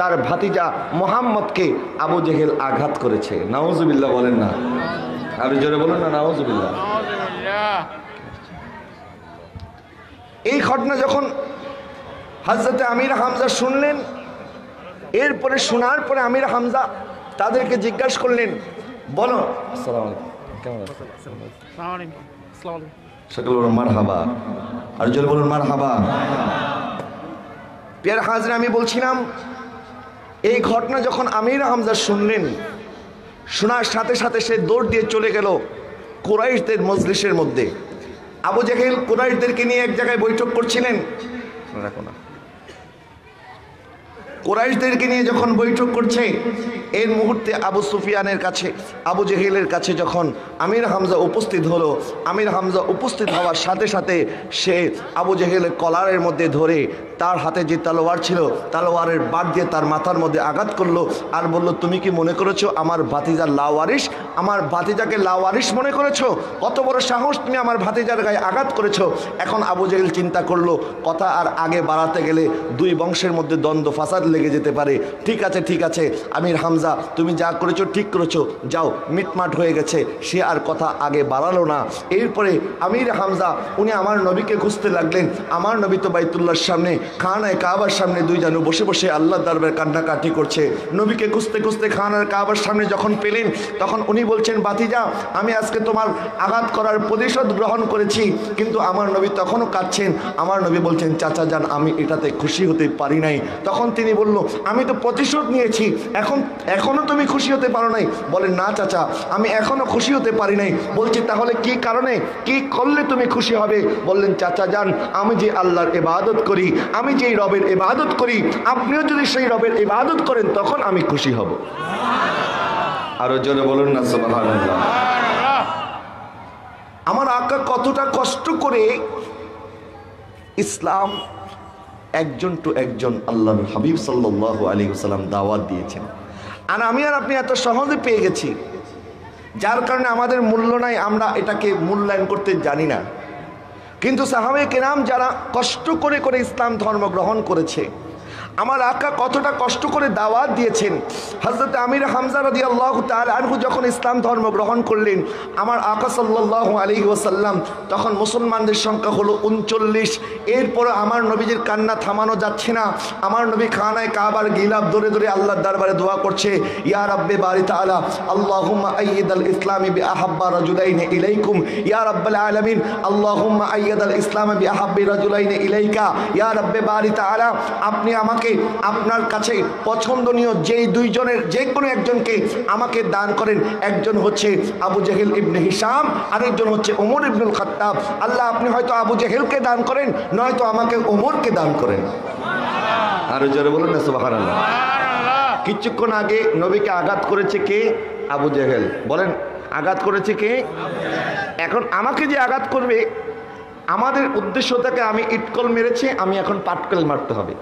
তার ভাতিজা মোহাম্মদকে আবু জেহেল আঘাত করেছে। নাউজুবিল্লাহ বলেন না, আরো জোরে বলেন না, নাউজুবিল্লাহ। এই ঘটনা যখন হযরত আমির হামজা শুনলেন, এরপরে শোনার পরে আমির হামজা তাদেরকে জিজ্ঞাসা করলেন, বলো। আসসালামু আলাইকুম, কেমন আছেন? সকল বলুন মারহাবা, আর জোরে বলুন মারহাবা। প্রিয় হাজির, আমি বলছিলাম এই ঘটনা যখন আমির হামজা শুনলেন, শোনার সাথে সাথে সে দৌড় দিয়ে চলে গেল কুরাইশদের মজলিসের মধ্যে। আবু জেহেল কুরাইশদেরকে নিয়ে এক জায়গায় বৈঠক করছিলেন। রাখো না, কুরাইশদেরকে নিয়ে যখন বৈঠক করছে, এর মুহূর্তে আবু সুফিয়ানের কাছে, আবু জেহেলের কাছে যখন আমির হামজা উপস্থিত হলো, আমির হামজা উপস্থিত হওয়ার সাথে সাথে সে আবু জেহেলের কলারের মধ্যে ধরে তার হাতে যে তলোয়ার ছিল, তলোয়ারের বাট দিয়ে তার মাথার মধ্যে আঘাত করলো আর বলল, তুমি কি মনে করেছো আমার ভাতিজার লাওয়ারিস, আমার ভাতিজাকে লাওয়ারিস মনে করেছো? কত বড় সাহস, তুমি আমার ভাতিজার গায়ে আঘাত করেছো। এখন আবু জেহেল চিন্তা করলো, কথা আর আগে বাড়াতে গেলে দুই বংশের মধ্যে দ্বন্দ্ব ফাসাদ লেগে যেতে পারে। ঠিক আছে ঠিক আছে আমির হামজা, তুমি যা করেছো ঠিক করেছো, যাও, মিটমাট হয়ে গেছে। সে আর কথা আগে বাড়ালো না। এরপরে আমির হামজা উনি আমার নবীকে খুঁজতে লাগলেন। আমার নবী তো বাইতুল্লাহর সামনে, খানায় কাবার সামনে দুই জানু বসে বসে আল্লাহ দরবারে কান্নাকাটি করছে। নবীকে খুঁজতে খুঁজতে খানার কাবার সামনে যখন পেলেন, তখন উনি বলছেন, ভাতিজা, আমি আজকে তোমার আঘাত করার প্রতিশোধ গ্রহণ করেছি। কিন্তু আমার নবী তখনও কাঁদছেন। আমার নবী বলছেন, চাচা যান, আমি এটাতে খুশি হতে পারি নাই। তখন তিনি বলল, আমি তো প্রতিশোধ নিয়েছি, এখনো তুমি খুশি হতে পারো নাই? বলেন, না চাচা, আমি এখনো খুশি হতে পারি নাই। বলছি, তাহলে কি কারণে, কি করলে তুমি খুশি হবে? বললেন, চাচা যান, আমি যে আল্লাহর ইবাদত করি, আমি যে রবের ইবাদত করি, আপনিও যদি সেই রবের ইবাদত করেন তখন আমি খুশি হব। আরো জোরে বলুন না সুবহানাল্লাহ। আমার আকা কতটা কষ্ট করে ইসলাম একজন টু একজন আল্লাহর হাবিব সাল্লাল্লাহু আলাইহি ওয়াসাল্লাম দাওয়াত দিয়েছেন, আর আমি আর আপনি এত সহজে পেয়ে গেছি, যার কারণে আমাদের মূল্য নাই, আমরা এটাকে মূল্যায়ন করতে জানি না। কিন্তু সাহাবায়ে কেরাম যারা কষ্ট করে করে ইসলাম ধর্ম গ্রহণ করেছে, আমার আকা কতটা কষ্ট করে দাওয়াত দিয়েছেন। হযরত আমির হামজা রাদিয়াল্লাহু তাআলা আনহু যখন ইসলাম ধর্ম গ্রহণ করলেন, আমার আকা সাল্লাল্লাহু আলাইহি ওয়াসাল্লাম তখন মুসলমানদের সংখ্যা হলো 39। এরপরে আমার নবীজির কান্না থামানো যাচ্ছে না। আমার নবী খানায় কাবার গিলাফ ধরে ধরে আল্লাহর দরবারে দোয়া করছে, ইয়া রাব্বে বারি তাআলা আল্লাহুম্মা আইয়িদাল ইসলামি বিআহাব্বা রাজুলাইনি ইলাইকুম ইয়া রাব্বাল আলামিন, আল্লাহুম্মা আইয়িদাল ইসলামা বিআহাব্বি রাজুলাইনি ইলাইকা ইয়া রাব্বে বারি তাআলা, আপনি আমাকে আপনার কাছে পছন্দনীয় যেই দুইজনের যে কোনো একজনকে আমাকে দান করেন। একজন হচ্ছে আবু জেহেল ইবনে হিশাম, আরেকজন হচ্ছে ওমর ইবনুল খাত্তাব। আল্লাহ, আপনি হয়তো আবু জেহেলকে দান করেন, নয়তো আমাকে ওমরকে দান করেন। আরো জোরে বলুন না সুবহানাল্লাহ। কিছুক্ষণ আগে নবীকে আঘাত করেছে কে? আবু জেহেল। বলেন, আঘাত করেছে কে? এখন আমাকে যে আঘাত করবে, আমাদের উদ্দেশ্য থেকে আমি ইটকল মেরেছি, আমি এখন পাটকেল মারতে হবে।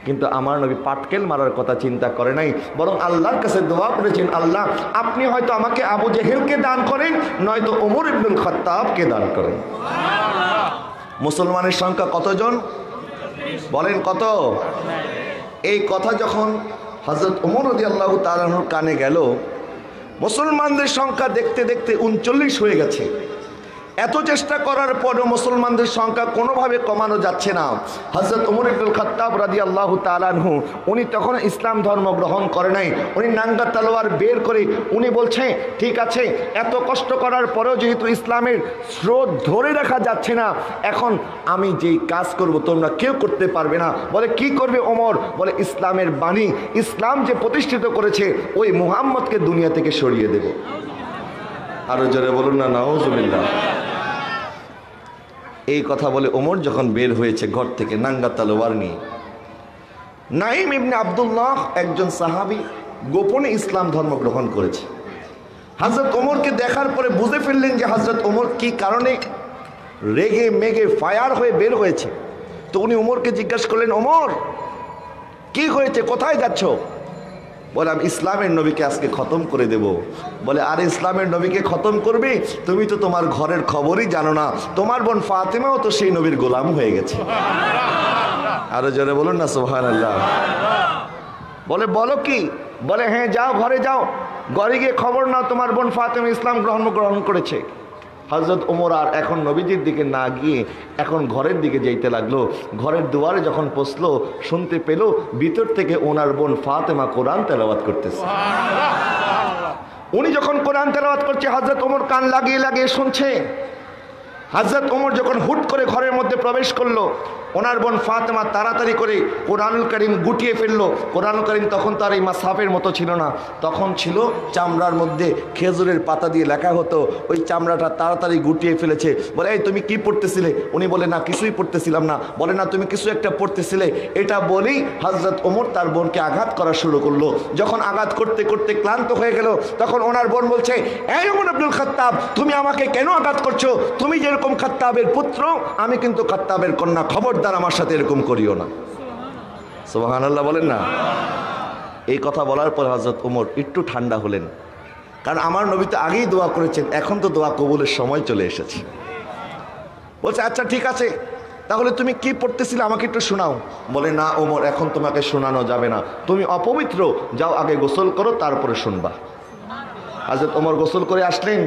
কিন্তু আমার নবী পাটকেল মারার কথা চিন্তা করে নাই, বরং আল্লাহর কাছে দোয়া করেছেন, আল্লাহ, আপনি হয়তো আমাকে আবু জেহেলকে দান করেন, নয়তো ওমর ইবনুল খাত্তাবকে দান করেন। মুসলমানের সংখ্যা কতজন? বলেন কত? এই কথা যখন হযরত ওমর রাদিয়াল্লাহু তাআলা আনহুর কানে গেল, মুসলমানদের সংখ্যা দেখতে দেখতে 39 হয়ে গেছে। এত চেষ্টা করার পরও মুসলমানদের সংখ্যা কোনোভাবে কমানো যাচ্ছে না। হযরত ওমর ইবনুল খাত্তাব রাদিয়াল্লাহু তাআলা আনহু উনি তখন ইসলাম ধর্ম গ্রহণ করে নাই। উনি নাঙ্গা তলোয়ার বের করে উনি বলছেন, ঠিক আছে, এত কষ্ট করার পরেও যেহেতু ইসলামের স্রোত ধরে রাখা যাচ্ছে না, এখন আমি যেই কাজ করব তোমরা কেউ করতে পারবে না। বলে, কি করবে ওমর? বলে, ইসলামের বাণী, ইসলাম যে প্রতিষ্ঠিত করেছে ওই মুহাম্মদকে দুনিয়া থেকে সরিয়ে দেব। আরো জোরে বলুন না নাউজুবিল্লাহ। এই কথা বলে ওমর যখন বের হয়েছে ঘর থেকে নাঙ্গা তলোয়ার নিয়ে, নাইম ইবনে আব্দুল্লাহ একজন সাহাবী গোপনে ইসলাম ধর্ম গ্রহণ করেছে। হযরত ওমরকে দেখার পরে বুঝে ফেললেন যে হযরত ওমর কি কারণে রেগে মেগে ফায়ার হয়ে বের হয়েছে। তো উনি ওমরকে জিজ্ঞাসা করলেন, ওমর কি হয়েছে, কোথায় যাচ্ছ? বলে আমি ইসলামের নবীকে আজকে খতম করে দেব। বলে আরে ইসলামের নবীকে খতম করবে? তুমি তো তোমার ঘরের খবরই জানো না, তোমার বোন ফাতেমাও তো সেই নবীর গোলাম হয়ে গেছে। আরো জোরে বলুন না সুবহানাল্লাহ। বলে বলো কি? বলে হ্যাঁ যাও, ঘরে যাও, ঘরে গিয়ে খবর নাও তোমার বোন ফাতেমা ইসলাম গ্রহণ করেছে। হযরত ওমর আর এখন নবীজির দিকে না গিয়ে এখন ঘরের দিকে যেতে লাগলো। ঘরের দুয়ারে যখন পৌঁছলো, শুনতে পেল ভিতর থেকে ওনার বোন ফাতেমা কোরআন তেলাওয়াত করতেছে। উনি যখন কোরআন তেলাওয়াত করছে, হযরত ওমর কান লাগিয়ে লাগিয়ে শুনছে। হযরত ওমর যখন হুট করে ঘরের মধ্যে প্রবেশ করলো, ওনার বোন ফাতেমা তাড়াতাড়ি করে কোরআনুল কারীম গুটিয়ে ফেললো। কোরআনুল কারীম তখন তার এই মাসহাফের মতো ছিল না, তখন ছিল চামড়ার মধ্যে খেজুরের পাতা দিয়ে লেখা হতো। ওই চামড়াটা তাড়াতাড়ি গুটিয়ে ফেলেছে। বলে এই তুমি কি পড়তেছিলে? উনি বলে না কিছুই পড়তেছিলাম না। বলে না তুমি কিছু একটা পড়তেছিলে। এটা বলেই হযরত ওমর তার বোনকে আঘাত করা শুরু করলো। যখন আঘাত করতে করতে ক্লান্ত হয়ে গেল, তখন ওনার বোন বলছে, এই ওমর আব্দুল খাত্তাব, তুমি আমাকে কেন আঘাত করছো? তুমি যেরকম খাত্তাবের পুত্র, আমি কিন্তু খাত্তাবের কন্যা, খবরদার আমার সাথে এরকম করিও না। সুবহানাল্লাহ বলেন না। এই কথা বলার পর হযরত ওমর একটু ঠান্ডা হলেন, কারণ আমার নবী তো আগেই দোয়া করেছেন, এখন তো দোয়া কবুলের সময় চলে এসেছে। বলছে আচ্ছা ঠিক আছে, তাহলে তুমি কি পড়তেছিলে আমাকে একটু শোনাও। বলে না ওমর, এখন তোমাকে শোনানো যাবে না, তুমি অপবিত্র, যাও আগে গোসল করো তারপরে শুনবা। হযরত ওমর গোসল করে আসলেন।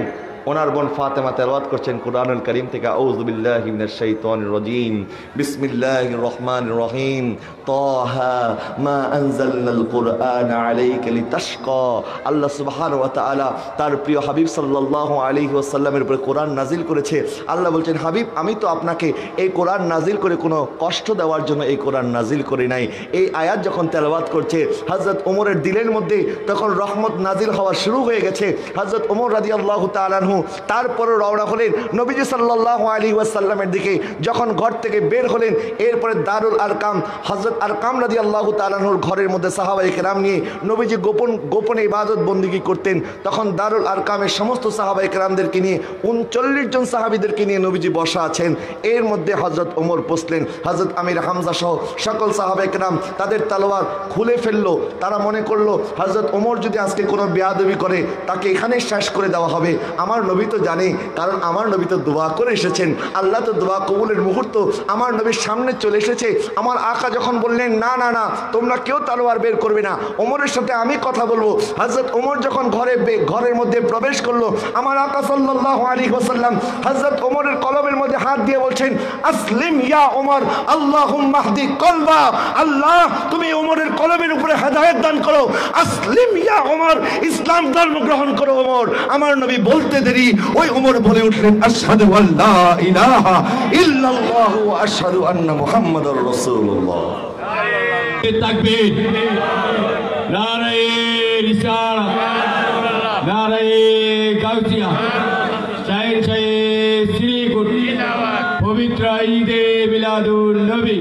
ওনার বোন ফাতেমা তেলাওয়াত করছেন কোরআনুল কারীম থেকে, আউযু বিল্লাহি মিনাশ শাইতানির রাজীম, বিসমিল্লাহির রহমানির রহিম, তাহা মা আনজালনাল কুরআনা আলাইকা লিতাশকা। আল্লাহ সুবহানাহু ওয়া তাআলা তার প্রিয় হাবিব সাল্লাল্লাহু আলাইহি ওয়াসাল্লামের উপরে কোরআন নাজিল করেছে। আল্লাহ বলছেন, হাবিব আমি তো আপনাকে এই কোরআন নাজিল করে কোনো কষ্ট দেওয়ার জন্য এই কোরআন নাজিল করি নাই। এই আয়াত যখন তেলাওয়াত করছে, হযরত ওমরের দিলের মধ্যে তখন রহমত নাজিল হওয়া শুরু হয়ে গেছে। হযরত ওমর রাদিয়াল্লাহু তাআলা আনহু তারপরে রওনা হলেন নবীজি সাল্লাল্লাহু আলাইহি ওয়াসাল্লামের দিকে। যখন ঘর থেকে বের হলেন, এরপরে দারুল আরকাম হযরত আরকাম রাদিয়াল্লাহু তাআলা আনহুর ঘরের মধ্যে সাহাবায়ে কেরাম নিয়ে নবীজি গোপনে ইবাদত বন্দেগী করতেন। তখন দারুল আরকামের সমস্ত সাহাবায়ে কেরামদেরকে নিয়ে 39 জন সাহাবীদেরকে নিয়ে নবীজি বসা আছেন। এর মধ্যে হযরত ওমর বসলেন। হযরত আমির হামজা সহ সকল সাহাবায়ে কেরাম তাদের তলোয়ার খুলে ফেললো। তারা মনে করলো হযরত ওমর যদি আজকে কোনো বেয়াদবি করে, তাকে এখানে শেষ করে দেওয়া হবে। আমার নবী তো জানে, কারণ আমার নবী তো দোয়া করে এসেছেন, আল্লাহ তো দোয়া কবুলের মুহূর্ত আমার নবীর সামনে চলে এসেছে। আমার আকা যখন বললেন না না না, তোমরা কেউ তলোয়ার বের করবে না, ওমরের সাথে আমি কথা বলবো। হযরত ওমর যখন ঘরের মধ্যে প্রবেশ করলো, আমার আকা সাল্লাল্লাহু আলাইহি ওয়াসাল্লাম হযরত ওমরের কলবের মধ্যে হাত দিয়ে বলছেন, আসলিম ইয়া ওমর, আল্লাহুম্মা হদি কলবা। আল্লাহ তুমি ওমরের কলবের উপরে হেদায়েত দান করো। আসলিম ইয়া ওমর, ইসলাম ধর্ম গ্রহণ করো ওমর। আমার নবী বলতে দেরি ওই ওমর বলে উঠলেন, আশহাদু আল্লা ইলাহা ইল্লাল্লাহ ওয়া আশহাদু আন্না মুহাম্মাদুর রাসূলুল্লাহ।
তাকবীর, নারে রিসালাত, নারে গাউসিয়া, শাহিন শাহিদ শ্রীকুট, পবিত্র ঈদে মিলাদুন নবী।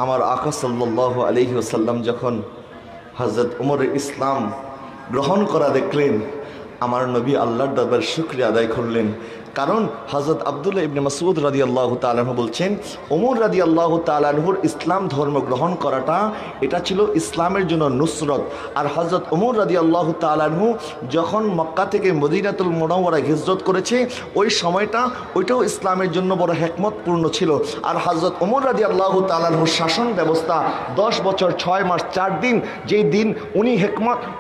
আমার আকা সাল্লাল্লাহু আলাইহি ওয়াসাল্লাম যখন হযরত ওমরের ইসলাম গ্রহণ করা দেখলেন, আমার নবী আল্লাহর দরবারে শুকরিয়া আদায় করলেন। কারণ হযরত আব্দুল্লাহ ইবনে মাসউদ রাদিয়াল্লাহু তাআলা আনহু বলছেন, ওমর রাদিয়াল্লাহু তাআলা আনহুর ইসলাম ধর্ম গ্রহণ করাটা এটা ছিল ইসলামের জন্য নুসরত। আর হযরত ওমর রাদিয়াল্লাহু তাআলা আনহু যখন মক্কা থেকে মদিনাতুল মুনাওয়ারায় হিজরত করেছে, ওই সময়টা ওইটাও ইসলামের জন্য বড় হিকমতপূর্ণ ছিল। আর হযরত ওমর রাদিয়াল্লাহু তাআলা আনহুর শাসন ব্যবস্থা 10 বছর 6 মাস 4 দিন, যেই দিন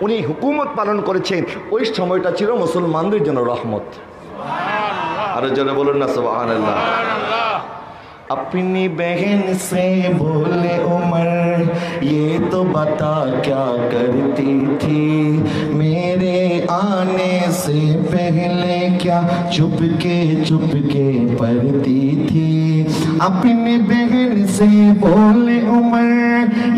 উনি হুকুমত পালন করেছেন, ওই সময়টা ছিল মুসলমানদের জন্য রহমত। আরো জনে বলুন না সুবহানাল্লাহ।
अपनी बहन से बोले उमर, ये तो बता क्या करती थी मेरे आने से पहले, क्या चुपके चुपके पढ़ती थी। अपनी बहन से बोले उमर,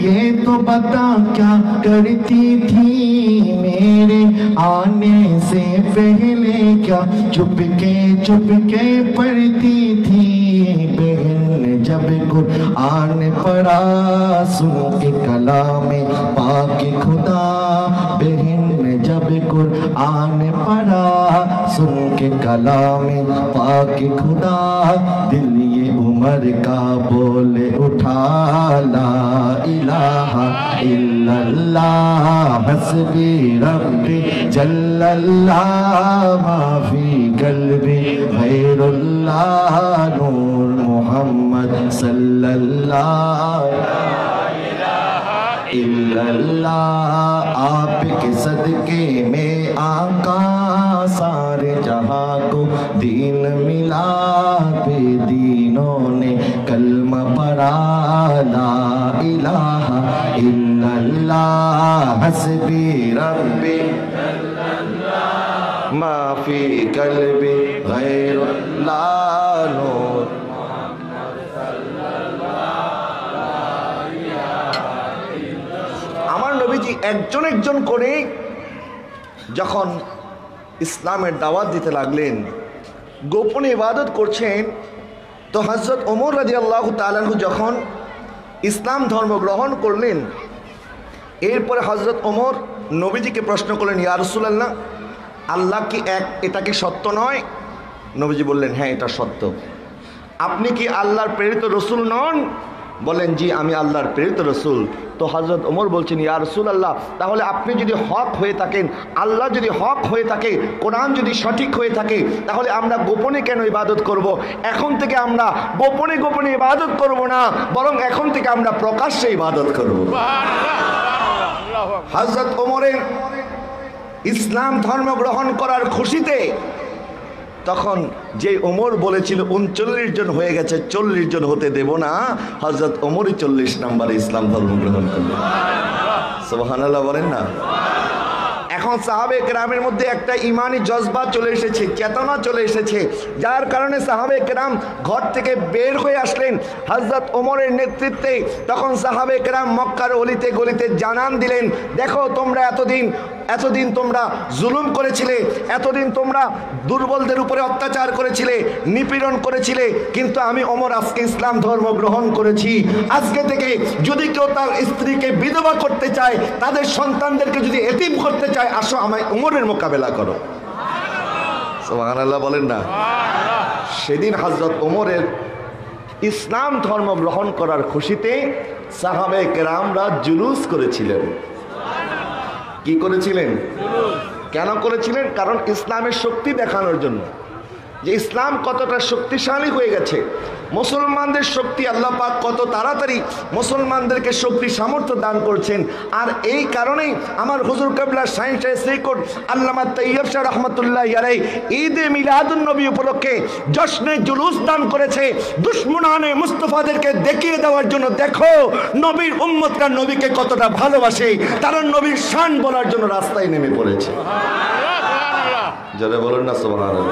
ये तो बता क्या करती थी मेरे आने से पहले, क्या चुपके चुपके पढ़ती थी। बहन जब कुरान पढ़ा सुन के कलामे पाक खुदा बहन ने जब कुरान पढ़ा सुन के कलामे पाक खुदा दिल ये उमर का बोले उठा ला इलाहा इल्लल्लाह हस्बी रब्बी जल्लल्लाह माफी कल्बी गैरुल्लाह नूर मोहम्मद सल्लल्लाह इल्लल्लाह आपके सदके में आका सारे जहां को दीन मिला बेदीनों ने कलमा पढ़ा ला इलाहा इल्लल्लाह हस्बी रब्बी माफी कल्बी गैरुल्लाह नूर
আমার নবীজি একজন একজন করে যখন ইসলামের দাওয়াত দিতে লাগলেন, গোপনে ইবাদত করছেন, তো হযরত ওমর রাদিয়াল্লাহু তাআলা আনহু যখন ইসলাম ধর্ম গ্রহণ করলেন, এরপরে হযরত ওমর নবীজিকে প্রশ্ন করলেন, ইয়া রাসূলুল্লাহ, আল্লাহ কি এক, এটা কি সত্য নয়? নবীজি বললেন, হ্যাঁ এটা সত্য। আপনি কি আল্লাহর প্রেরিত রসুল নন? বলেন, জি আমি আল্লাহর প্রেরিত রসুল। তো হযরত ওমর বলছেন, ইয়া রাসূলুল্লাহ, তাহলে আপনি যদি হক হয়ে থাকেন, আল্লাহ যদি হক হয়ে থাকে, কোরআন যদি সঠিক হয়ে থাকে, তাহলে আমরা গোপনে কেন ইবাদত করব? এখন থেকে আমরা গোপনে গোপনে ইবাদত করব না, বরং এখন থেকে আমরা প্রকাশ্যে ইবাদত করব। হযরত ওমরের ইসলাম ধর্ম গ্রহণ করার খুশিতে তখন যে ওমর বলেছিল 39 জন হয়ে গেছে, 40 জন হতে দেব না, হযরত ওমরই 40 নম্বরে ইসলাম ধর্ম গ্রহণ করলেন। সুবহানাল্লাহ বলেন না। এখন সাহাবে কেরামের মধ্যে একটা ইমানি জজবা চলে এসেছে, চেতনা চলে এসেছে, যার কারণে সাহাবে কেরাম ঘর থেকে বের হয়ে আসলেন হযরত ওমরের নেতৃত্বে। তখন সাহাবে কেরাম মক্কার অলিতে গলিতে জানান দিলেন, দেখো তোমরা এতদিন তোমরা জুলুম করেছিলে, এতদিন তোমরা দুর্বলদের উপরে অত্যাচার করেছিলে, নিপীড়ন করেছিলে, কিন্তু আমি ওমর আজকে ইসলাম ধর্ম গ্রহণ করেছি। আজকে থেকে যদি কেউ তার স্ত্রীকে বিধবা করতে চায়, তাদের সন্তানদেরকে যদি এতিম করতে চায়, আসো আমায় ওমরের মোকাবেলা করো। সুবহানাল্লাহ বলেন না। সেদিন হযরত ওমরের ইসলাম ধর্ম গ্রহণ করার খুশিতে সাহাবে কেরামরা জুলুস করেছিলেন। কি করেছিলেন? কেন করেছিলেন? কারণ ইসলামের শক্তি দেখানোর জন্য, যে ইসলাম কতটা শক্তিশালী হয়ে গেছে, মুসলমানদের শক্তি আল্লাহ পাক কত তাড়াতাড়ি মুসলমানদেরকে শক্তি সামর্থ্য দান করছেন। আর এই কারণেই আমার হুজুর কেবলা শাইখ শ্রীকোট আল্লামা তাইয়্যিব শাহ রাহমাতুল্লাহি আলাইহি ঈদে মিলাদুন নবী উপলক্ষে জশ্নে জুলুস দান করেছে, দুশমনানে মুস্তাফাদেরকে দেখিয়ে দেওয়ার জন্য, দেখো নবীর উম্মতরা নবীকে কতটা ভালোবাসে, তারা নবীর শান বলার জন্য রাস্তায় নেমে পড়েছে। যারা বলেন না সুবহানাল্লাহ।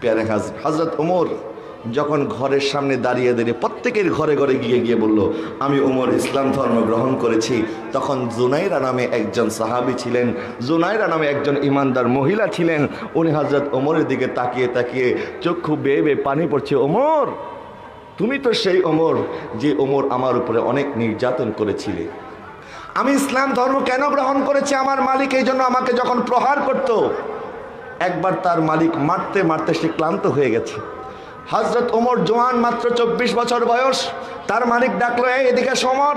প্যারে হযরত ওমর যখন ঘরের সামনে দাঁড়িয়ে প্রত্যেকের ঘরে ঘরে গিয়ে বলল, আমি ওমর ইসলাম ধর্ম গ্রহণ করেছি, তখন জুনাইরা নামে একজন সাহাবী ছিলেন, জুনাইরা নামে একজন ইমানদার মহিলা ছিলেন, উনি হযরত ওমরের দিকে তাকিয়ে তাকিয়ে চক্ষু বেয়ে বেয়ে পানি পড়ছে, ওমর তুমি তো সেই ওমর যে ওমর আমার উপরে অনেক নির্যাতন করেছিলে। আমি ইসলাম ধর্ম কেন গ্রহণ করেছি? আমার মালিক এই জন্য আমাকে যখন প্রহার করত, একবার তার মালিক মারতে মারতে সে ক্লান্ত হয়ে গেছে। হযরত ওমর জওয়ান, মাত্র 24 বছর বয়স, তার মালিক ডাকলো, এদিকে ওমর,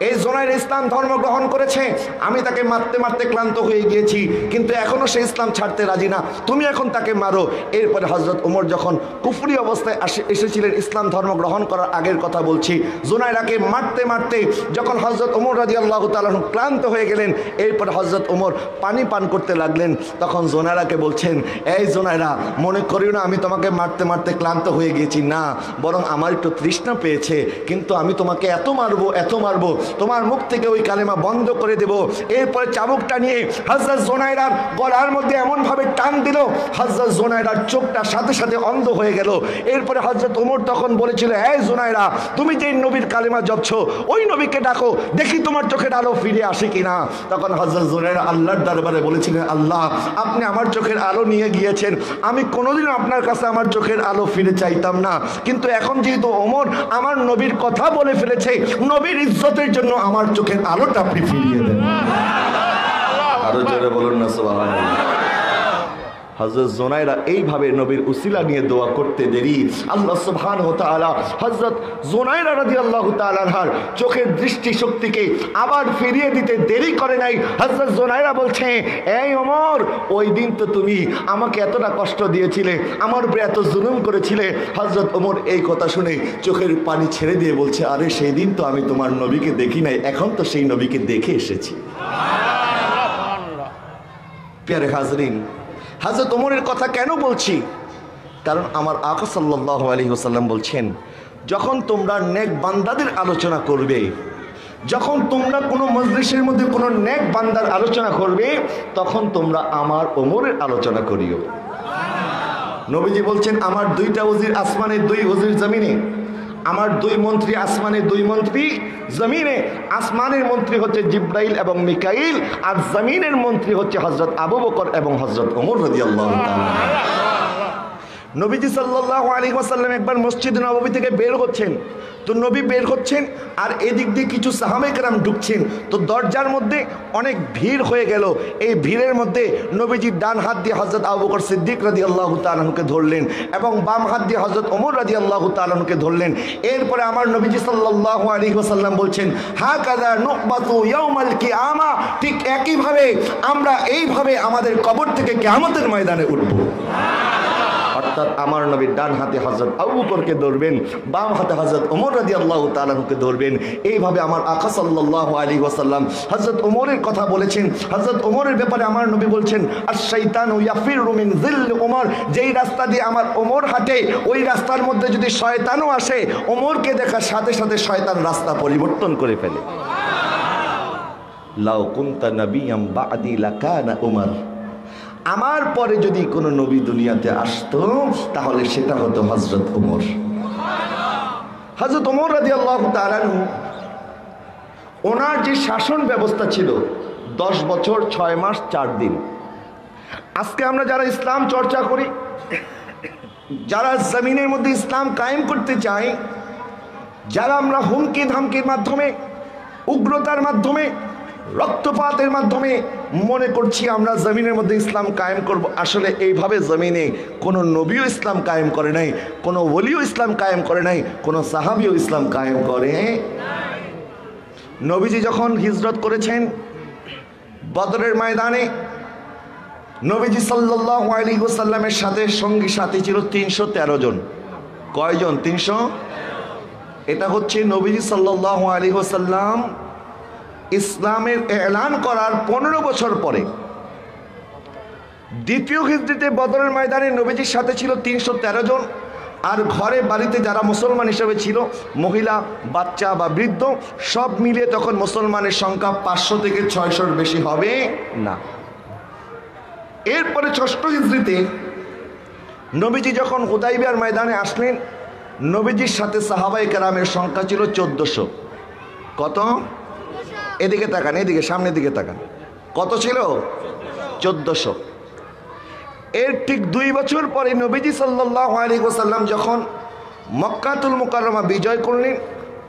এই জোনায়ের ইসলাম ধর্ম গ্রহণ করেছে, আমি তাকে মারতে মারতে ক্লান্ত হয়ে গিয়েছি, কিন্তু এখনো সে ইসলাম ছাড়তে রাজি না, তুমি এখন তাকে মারো। এরপরে হযরত ওমর যখন কুফরি অবস্থায় এসেছিলেন, ইসলাম ধর্ম গ্রহণ করার আগের কথা বলছি, জোনায়রাকে মারতে মারতে যখন হযরত ওমর রাদিয়াল্লাহু তাআলা ক্লান্ত হয়ে গেলেন, এরপর হযরত ওমর পানি পান করতে লাগলেন। তখন জোনায়রাকে বলছেন, এই জোনায়রা, মনে করিও না আমি তোমাকে মারতে মারতে ক্লান্ত হয়ে গিয়েছি, না, বরং আমার একটু তৃষ্ণা পেয়েছে, কিন্তু আমি তোমাকে এত মারবো তোমার মুখ থেকে ওই কালেমা বন্ধ করে দেব। এরপরে চাবুকটা নিয়ে হযরত জোনায়রার গলার মধ্যে এমন ভাবে টান দিল, হযরত জোনায়রার চোখটা সাথে সাথে অন্ধ হয়ে গেল। এরপরে হযরত ওমর তখন বলেছিল, এই জোনায়রা, তুমি যে নবীর কালেমা জপছো, ওই নবীকে ডাকো, দেখি তোমার চোখের আলো ফিরে আসে কিনা। তখন হযরত জোনায়রা আল্লাহর দরবারে বলেছিলেন, আল্লাহ, আপনি আমার চোখের আলো নিয়ে গিয়েছেন, আমি কোনোদিনও আপনার কাছে আমার চোখের আলো ফিরে চাই চাইতাম না, কিন্তু এখন যেহেতু ওমর আমার নবীর কথা বলে ফেলেছে, নবীর ইজ্জতের জন্য আমার চোখের আলোটা আপনি ফিরিয়ে দেন।
আরো জোরে বলুন না সুবহানাল্লাহ।
হযরত জোনায়রা এইভাবে নবীর উসিলা নিয়ে দোয়া করতে দেরি আল্লাহ সুবহানাহু ওয়া তাআলা হযরত জোনায়রা রাদিয়াল্লাহু তাআলা আনহার চোখের দৃষ্টি শক্তিকে আবার ফিরিয়ে দিতে দেরি করে নাই। হযরত জোনায়রা বলছে, এই ওমর, ওই দিন তো তুমি আমাকে এতটা কষ্ট দিয়েছিলে, আমার উপরে এত জুলুম করেছিলে। হযরত ওমর এই কথা শুনে চোখের পানি ছেড়ে দিয়ে বলছে, আরে সেই দিন তো আমি তোমার নবীকে দেখি নাই, এখন তো সেই নবীকে দেখে এসেছি। প্যারে হাজরিন, হযরত ওমরের কথা কেন বলছি? কারণ আমার আকা সাল্লাল্লাহু আলাইহি ওয়াসাল্লাম বলছেন, যখন তোমরা নেক বান্দাদের আলোচনা করবে, যখন তোমরা কোনো মজলিসের মধ্যে কোনো নেক বান্দার আলোচনা করবে, তখন তোমরা আমার ওমরের আলোচনা করিও। নবীজি বলছেন, আমার দুইটা ওজির আসমানে, দুই ওজির জমিনে, আমার দুই মন্ত্রী আসমানে, দুই মন্ত্রী জমিনে। আসমানের মন্ত্রী হচ্ছে জিব্রাইল এবং মিকাইল, আর জমিনের মন্ত্রী হচ্ছে হযরত আবু বকর এবং হযরত ওমর রাদিয়াল্লাহু তাআলা। নবীজি সাল্লাল্লাহু আলাইহি ওয়াসাল্লাম একবার মসজিদ নববী থেকে বের হচ্ছেন, তো নবী বের হচ্ছেন আর এদিক দিয়ে কিছু সাহাবায়ে কেরাম ঢুকছেন, তো দরজার মধ্যে অনেক ভিড় হয়ে গেল। এই ভিড়ের মধ্যে নবীজি ডান হাত দিয়ে হযরত আবু বকর সিদ্দিক রাদিয়াল্লাহু তাআলা আনহুকে ধরলেন এবং বাম হাত দিয়ে হযরত ওমর রাদিয়াল্লাহু তাআলা আনহুকে ধরলেন। এরপরে আমার নবীজি সাল্লাল্লাহু আলাইহি ওয়াসাল্লাম বলছেন, হাকাযা নুকবাতু ইয়াউমাল কিয়ামা, ঠিক একইভাবে আমরা এইভাবে আমাদের কবর থেকে কিয়ামতের ময়দানে উঠব। অর্থাৎ আমার নবী ডান হাতে হযরত আবু বকরকে ধরবেন, বাম হাতে হযরত ওমর রাদিয়াল্লাহু তাআলা আনহুকে ধরবেন। এইভাবে আমার আকা সাল্লাল্লাহু আলাইহি ওয়াসাল্লাম হযরত ওমরের কথা বলেছেন। হযরত ওমরের ব্যাপারে আমার নবী বলছেন, আশ-শাইতানু ইয়াফিরু মিন যিল্লি ওমর, যেই রাস্তা দিয়ে আমার ওমর হাঁটে, ওই রাস্তার মধ্যে যদি শয়তানও আসে, ওমরকে দেখার সাথে সাথে শয়তান রাস্তা পরিবর্তন করে ফেলে। লাউ কুনতা নাবিয়াম বা'দি লাকানা ওমর, আমার পরে যদি কোনো নবী দুনিয়াতে আসতো তাহলে সেটা হতো হযরত ওমর। হযরত ওমর রাদিয়াল্লাহু তাআলা আনহু, ওনার যে শাসন ব্যবস্থা ছিল 10 বছর 6 মাস 4 দিন। আজকে আমরা যারা ইসলাম চর্চা করি, যারা জমিনের মধ্যে ইসলাম কায়েম করতে চাই, যারা আমরা হুমকি ধামকির মাধ্যমে, উগ্রতার মাধ্যমে, রক্তপাতের মাধ্যমে মনে করছি আমরা জমিনের মধ্যে ইসলাম কায়েম করব, আসলে এইভাবে জমিনে কোনো নবীও ইসলাম কায়েম করে নাই, কোনো ওলিও ইসলাম কায়েম করে নাই, কোনো সাহাবীও ইসলাম কায়েম করে নাই। নবীজি যখন হিজরত করেছেন বদরের ময়দানে, নবীজি সাল্লাল্লাহু আলাইহি ওয়াসাল্লামের সাথে সঙ্গী সাথী ছিল 313 জন। কয়জন? 300। এটা হচ্ছে নবীজি সাল্লাল্লাহু আলাইহি ওয়াসাল্লাম ইসলামের এলান করার 15 বছর পরে দ্বিতীয় হিজরতে বদরের ময়দানে নবীজির সাথে ছিল 313 জন। আর ঘরে বাড়িতে যারা মুসলমান হিসেবে ছিল, মহিলা, বাচ্চা বা বৃদ্ধ, সব মিলিয়ে তখন মুসলমানের সংখ্যা 500 থেকে 600-র বেশি হবে না। এরপরে ষষ্ঠ হিজরিতে নবীজি যখন হুদাইবিয়ার ময়দানে আসলেন, নবীজির সাথে সাহাবায়ে কেরামের সংখ্যা ছিল 1400। কত? এদিকে তাকান, এদিকে সামনের দিকে তাকান। কত ছিল? 1400। এর ঠিক 2 বছর পরে নবীজি সাল্লাল্লাহু আলাইহি ওয়াসাল্লাম যখন মক্কাতুল মুকাররমা বিজয় করলেন,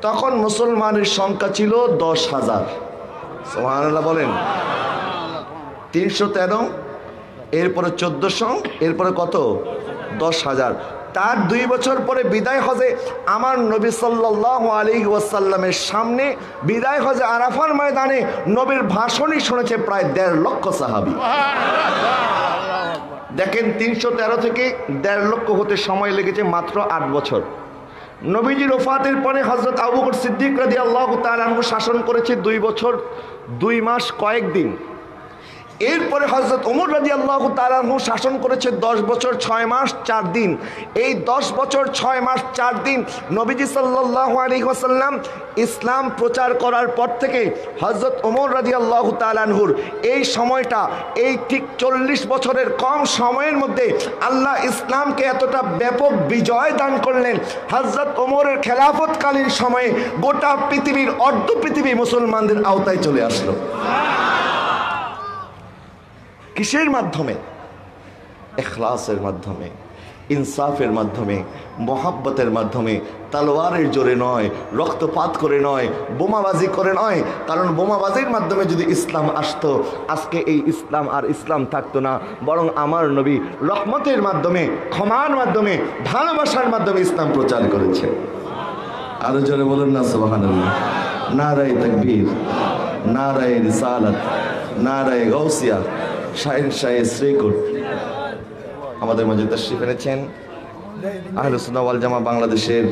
তখন মুসলমানের সংখ্যা ছিল 10,000। সুবহানাল্লাহ বলেন। 313, এরপরে 1400, এরপরে কত? 10,000। তার 2 বছর পরে বিদায় হজে আমার নবী সাল্লাল্লাহু আলাইহি ওয়াসাল্লামের সামনে বিদায় হজে আরাফার ময়দানে নবীর ভাষণই শুনেছে প্রায় 1.5 লক্ষ সাহাবী। দেখেন, 313 থেকে 1.5 লক্ষ হতে সময় লেগেছে মাত্র 8 বছর। নবীজির ওফাতের পরে হযরত আবু বকর সিদ্দিক রাদিয়াল্লাহু তাআলা আনহু শাসন করেছে 2 বছর 2 মাস কয়েকদিন। এরপরে হযরত ওমর রাদিয়াল্লাহু তাআলা আনহু শাসন করেছে 10 বছর 6 মাস 4 দিন। এই 10 বছর 6 মাস 4 দিন নবীজি সাল্লাল্লাহু আলাইহি ওয়াসাল্লাম ইসলাম প্রচার করার পর থেকে হযরত ওমর রাদিয়াল্লাহু তাআলা আনহুর এই সময়টা, এই ঠিক 40 বছরের কম সময়ের মধ্যে আল্লাহ ইসলামকে এতটা ব্যাপক বিজয় দান করলেন। হযরত ওমরের খেলাফতকালীন সময়ে গোটা পৃথিবীর অর্ধ পৃথিবী মুসলমানদের আওতায় চলে আসলো। কিসের মাধ্যমে? ইখলাসের মাধ্যমে। ইনসাফের মাধ্যমে, মহাব্বতের মাধ্যমে, তালোয়ারের জোরে নয়, রক্তপাত করে নয়, বোমাবাজি করে নয়। কারণ বোমাবাজির মাধ্যমে যদি ইসলাম আসতো, আজকে এই ইসলাম আর ইসলাম থাকতো না। বরং আমার নবী রহমতের মাধ্যমে, ক্ষমার মাধ্যমে, ভালোবাসার মাধ্যমে ইসলাম প্রচার করেছে।
আরো জোরে বলুন না সুবহানাল্লাহ। নারায়ে তাকবীর, নারায়ে রিসালাত, নারায়ে গাউসিয়া। শাহিন শাহ শ্রীকুট আমাদের মাঝে তাশরীফ এনেছেন। আহলে সুন্নাহ ওয়াল জামাত বাংলাদেশের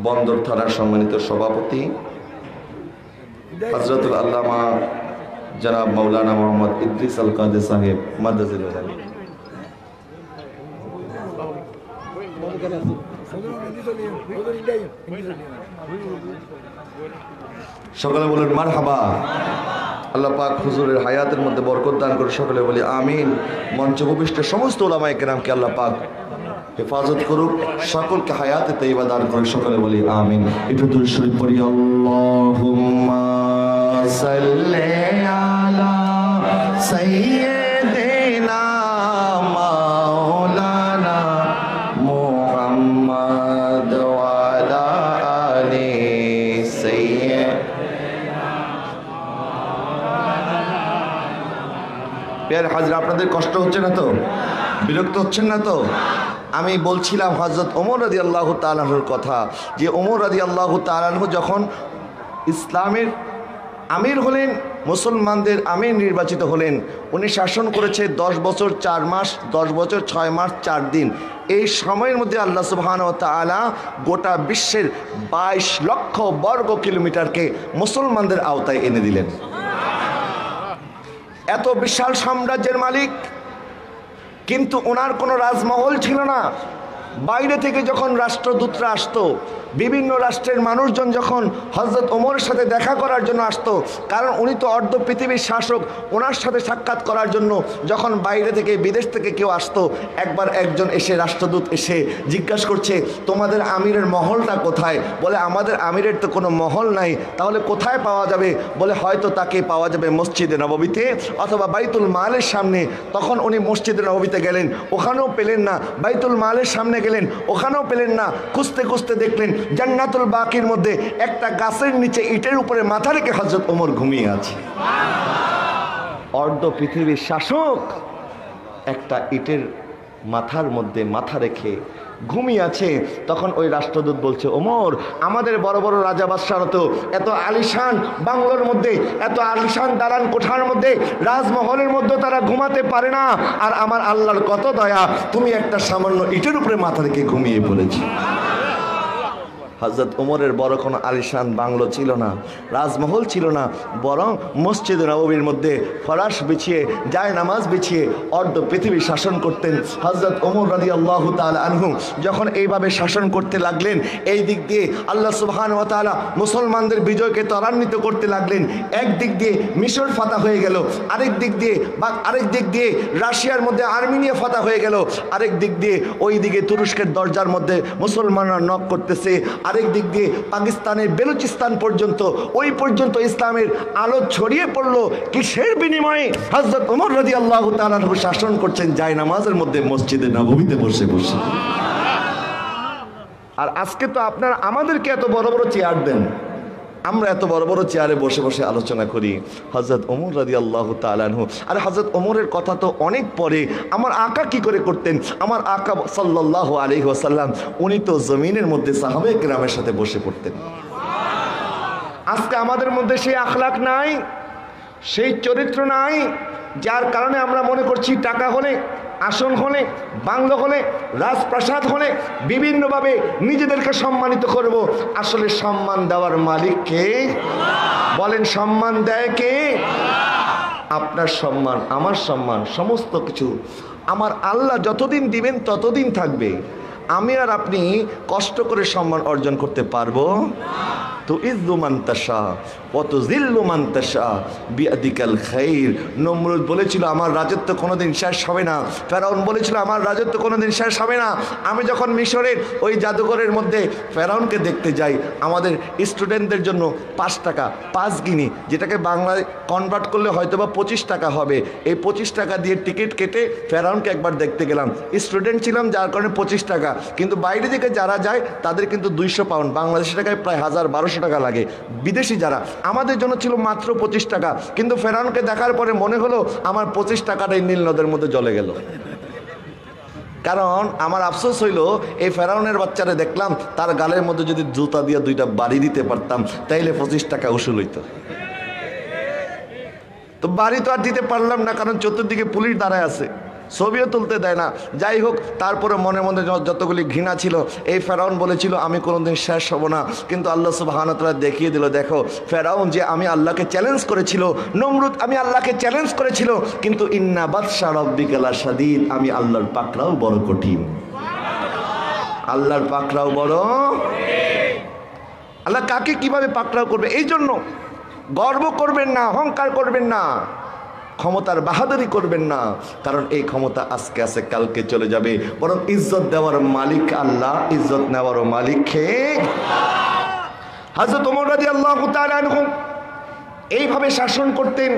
বন্দর থানার সম্মানিত সভাপতি হযরতুল আল্লামা জনাব মাওলানা মোহাম্মদ ইদ্রিস আল কাদের সাহেব মাদ্রাসাতুল আলিম। সকলে বলুন মারহাবা। আল্লাহ পাক হুজুরের হায়াতের মধ্যে বরকত দান করে সকলে বলি আমিন। মঞ্চ উপবিষ্ট সমস্ত উলামায়ে কেরামকে আল্লাহ পাক হেফাজত করুক, সকলকে হায়াতে তাইয়্যিবা দান করে সকলে বলি আমিন। একটু দুরূদ শরীফ পড়ি। আল্লাহুম্মা সাল্লি আলা সাইয়্যিদিনা মাওলানা মুহাম্মদ ওয়া আলা আলি সাইয়্যিদিনা। প্রিয় হাজির, আপনাদের কষ্ট হচ্ছে না তো? বিরক্ত হচ্ছেন না তো? আমি বলছিলাম হযরত ওমর রাদিয়াল্লাহু তাআলা আনহুর কথা, যে ওমর রাদিয়াল্লাহু তাআলা আনহু যখন ইসলামের আমির হলেন, মুসলমানদের আমির নির্বাচিত হলেন, উনি শাসন করেছে 10 বছর 4 মাস, 10 বছর 6 মাস 4 দিন। এই সময়ের মধ্যে আল্লাহ সুবহানাহু ওয়া তাআলা গোটা বিশ্বের 22 লক্ষ বর্গ কিলোমিটারকে মুসলমানদের আওতায় এনে দিলেন। এত বিশাল সাম্রাজ্যের মালিক, কিন্তু ওনার কোনো রাজমহল ছিল না। বাইরে থেকে যখন রাষ্ট্রদূতরা আসতো, বিভিন্ন রাষ্ট্রের মানুষজন যখন হযরত ওমরের সাথে দেখা করার জন্য আসতো, কারণ উনি তো অর্ধ পৃথিবীর শাসক, ওনার সাথে সাক্ষাৎ করার জন্য যখন বাইরে থেকে, বিদেশ থেকে কেউ আসতো, একবার একজন এসে, রাষ্ট্রদূত এসে জিজ্ঞাসা করছে, তোমাদের আমিরের মহলটা কোথায়? বলে আমাদের আমিরের তো কোনো মহল নাই। তাহলে কোথায় পাওয়া যাবে? বলে হয়তো তাকে পাওয়া যাবে মসজিদে নববীতে অথবা বাইতুল মালের সামনে। তখন উনি মসজিদে নববীতে গেলেন, ওখানেও পেলেন না। বাইতুল মালের সামনে গেলেন, ওখানেও পেলেন না। খুঁজতে খুঁজতে দেখলেন জান্নাতুল বাকির মধ্যে একটা গাছের নিচে ইটের উপরে মাথা রেখে হযরত ওমর ঘুমিয়ে আছে। অর্ধ পৃথিবীর শাসক একটা ইটের মাথার মধ্যে মাথা রেখে ঘুমিয়ে আছে। তখন ওই রাষ্ট্রদূত বলছে, ওমর, আমাদের বড় বড় রাজা বাদশাহরা তো এত আলিশান বাংলোর মধ্যে, এত আলিশান দালান কোঠার মধ্যে, রাজমহলের মধ্যে তারা ঘুমাতে পারে না। আর আমার আল্লাহর কত দয়া, তুমি একটা সামান্য ইটের উপরে মাথা রেখে ঘুমিয়ে পড়েছি। হযরত ওমরের বড় কোনো আলিশান বাংলো ছিল না, রাজমহল ছিল না, বরং মসজিদে নববীর মধ্যে ফরাশ বিছিয়ে, জায় নামাজ বিছিয়ে অর্ধ পৃথিবী শাসন করতেন হযরত ওমর রাদিয়াল্লাহু তাআলা আনহু। যখন এইভাবে শাসন করতে লাগলেন, এই দিক দিয়ে আল্লাহ সুবহানাহু ওয়া তাআলা মুসলমানদের বিজয়কে ত্বরান্বিত করতে লাগলেন। এক দিক দিয়ে মিশর ফাতা হয়ে গেল, আরেক দিক দিয়ে রাশিয়ার মধ্যে আর্মেনিয়া ফাতা হয়ে গেল, আরেক দিক দিয়ে ওই দিকে তুরস্কের দরজার মধ্যে মুসলমানরা নক করতেছে, আরেক দিক দিয়ে পাকিস্তানের বেলুচিস্তান পর্যন্ত, ওই পর্যন্ত ইসলামের আলো ছড়িয়ে পড়লো। কিসের বিনিময়ে? হযরত ওমর রাদিয়াল্লাহু তাআলা আনহু শাসন করছেন জায় নামাজের মধ্যে মসজিদে নববীতে বসে বসে। আর আজকে তো আপনারা আমাদেরকে এত বড় বড় চেয়ার দেন, আমরা এত বড় বড় চেয়ারে বসে বসে আলোচনা করি। হযরত ওমর রাদিয়াল্লাহু তাআলা আনহু, আর হযরত ওমরের কথা তো অনেক পরে। আমার আকা কি করে করতেন? আমার আকা সাল্লাল্লাহু আলাইহি ওয়াসাল্লাম, উনি তো জমিনের মধ্যে সাহাবায়ে কেরামের সাথে বসে পড়তেন। আজকে আমাদের মধ্যে সেই আখলাক নাই, সেই চরিত্র নাই, যার কারণে আমরা মনে করছি টাকা হলে, আসন হলে, বাংলো হলে, রাজপ্রাসাদ হলে বিভিন্নভাবে নিজেদেরকে সম্মানিত করব। আসলে সম্মান দেওয়ার মালিক কে? বলেন, সম্মান দেয় কে? আপনার সম্মান, আমার সম্মান, সমস্ত কিছু আমার আল্লাহ যতদিন দিবেন ততদিন থাকবে। আমি আর আপনি কষ্ট করে সম্মান অর্জন করতে পারবো?
তুইজ্জু মান তাশা ওয়া তুযিল্লু মান তাশা বিয়াদিকাল খাইর। নমরুদ বলেছিল আমার রাজত্ব কোনোদিন শেষ হবে না, ফেরাউন বলেছিল আমার রাজত্ব কোনোদিন শেষ হবে না। আমি যখন মিশরের ওই জাদুঘরের মধ্যে ফেরাউনকে দেখতে যাই, আমাদের স্টুডেন্টদের জন্য 5 টাকা 5 গিনি, যেটাকে বাংলায় কনভার্ট করলে হয়তো বা 25 টাকা হবে, এই 25 টাকা দিয়ে টিকিট কেটে ফেরাউনকে একবার দেখতে গেলাম। স্টুডেন্ট ছিলাম যার কারণে 25 টাকা, কিন্তু বাইরে থেকে যারা যায় তাদের কিন্তু 200 পাউন্ড, বাংলাদেশি টাকায় প্রায় 1000-1200 টাকা লাগে। বিদেশি যারা, আমাদের জন্য ছিল মাত্র 25 টাকা, কিন্তু ফেরাউনকে দেখার পরে মনে হলো আমার 25 টাকাটাই নীল নদের মধ্যে জ্বলে গেল। কারণ আমার আফসোস হইল এই ফেরাউনের বাচ্চারা দেখলাম তার গালের মধ্যে যদি জুতা দিয়ে 2টা বাড়ি দিতে পারতাম তাইলে 25 টাকা উসুল হইতো। তো বাড়ি তো আর দিতে পারলাম না, কারণ চতুর্দিকে পুলিশ দাঁড়ায় আছে, ছবিও তুলতে দেয় না। যাই হোক, তারপরে মনে মনে যতগুলি ঘৃণা ছিল, এই ফেরাউন বলেছিল আমি কোনোদিন শেষ হব না, কিন্তু আল্লাহ সুবহানাহু ওয়া তাআলা দেখিয়ে দিল, দেখো ফেরাউন যে আমি আল্লাহকে চ্যালেঞ্জ করেছিল, নমরুদ আমি আল্লাহকে চ্যালেঞ্জ করেছিল, কিন্তু ইন্না বাতশা রাব্বিকা লাশাদীদ, আমি আল্লাহর পাকড়াও বড় কঠিন। আল্লাহর পাকড়াও বড়। আল্লাহ কাকে কিভাবে পাকড়াও করবে? এই জন্য গর্ব করবেন না, অহংকার করবেন না, ক্ষমতার বাহাদুরি করবেন না, কারণ এই ক্ষমতা আজকে আছে কালকে চলে যাবে। বরং ইজ্জত দেওয়ার মালিক আল্লাহ, ইজ্জত নেওয়ারও মালিক কে? হযরত ওমর রাদিয়াল্লাহু তাআলা আনহু এইভাবে শাসন করতেন।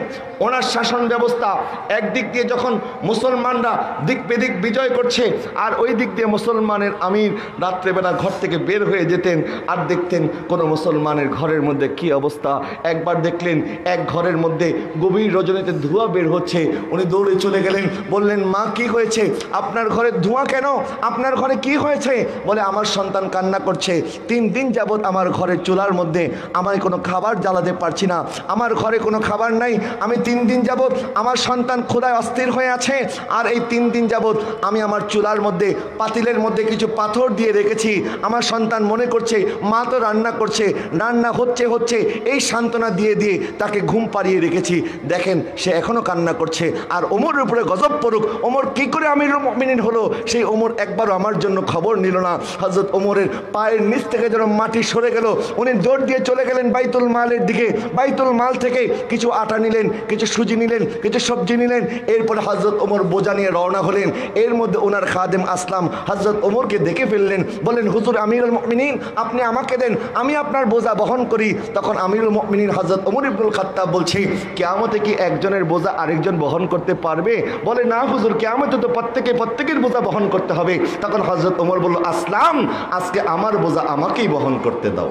ওনার শাসন ব্যবস্থা একদিক দিয়ে যখন মুসলমানরা দিক বেদিক বিজয় করছে, আর ওই দিক দিয়ে মুসলমানের আমির রাত্রেবেলা ঘর থেকে বের হয়ে যেতেন, আর দেখতেন কোনো মুসলমানের ঘরের মধ্যে কি অবস্থা। একবার দেখলেন এক ঘরের মধ্যে গভীর রজনীতে ধোঁয়া বের হচ্ছে, উনি দৌড়ে চলে গেলেন, বললেন মা কি হয়েছে, আপনার ঘরে ধোঁয়া কেন, আপনার ঘরে কি হয়েছে? বলে আমার সন্তান কান্না করছে, 3 দিন যাবৎ আমার ঘরের চুলার মধ্যে আমি কোনো খাবার জ্বালাতে পারছি না, আমার ঘরে কোনো খাবার নাই, আমি 3 দিন যাবৎ আমার সন্তান ক্ষুধায় অস্থির হয়ে আছে, আর এই 3 দিন যাবৎ আমি আমার চুলার মধ্যে পাতিলের মধ্যে কিছু পাথর দিয়ে রেখেছি, আমার সন্তান মনে করছে মা তো রান্না করছে, রান্না হচ্ছে এই সান্ত্বনা দিয়ে দিয়ে তাকে ঘুম পাড়িয়ে রেখেছি। দেখেন সে এখনো কান্না করছে, আর ওমরের উপরে গজব পড়ুক, ওমর কি করে আমিরুল মুমিনিন হলো, সেই ওমর একবারও আমার জন্য খবর নিল না। হযরত ওমরের পায়ের নিচ থেকে যেন মাটি সরে গেল, উনি দৌড় দিয়ে চলে গেলেন বাইতুল মালের দিকে। বাইতুল মাল থেকে কিছু আটা নিলেন, কিছু সুজি নিলেন, কিছু সবজি নিলেন, এরপরে হযরত ওমর বোঝা নিয়ে রওনা হলেন। এর মধ্যে ওনার খাদেম আসলাম হযরত ওমরকে দেখে ফেললেন, বলেন হুজুর আমিরুল মুমিনিন আপনি আমাকে দেন, আমি আপনার বোঝা বহন করি। তখন আমিরুল মুমিনিন হযরত ওমর ইবনুল খাত্তাব বলছে, কিয়ামতে কি একজনের বোঝা আরেকজন বহন করতে পারবে? বলে না হুজুর, কিয়ামতে তো প্রত্যেকের বোঝা বহন করতে হবে। তখন হযরত ওমর বলল, আসলাম আজকে আমার বোঝা আমাকেই বহন করতে দাও।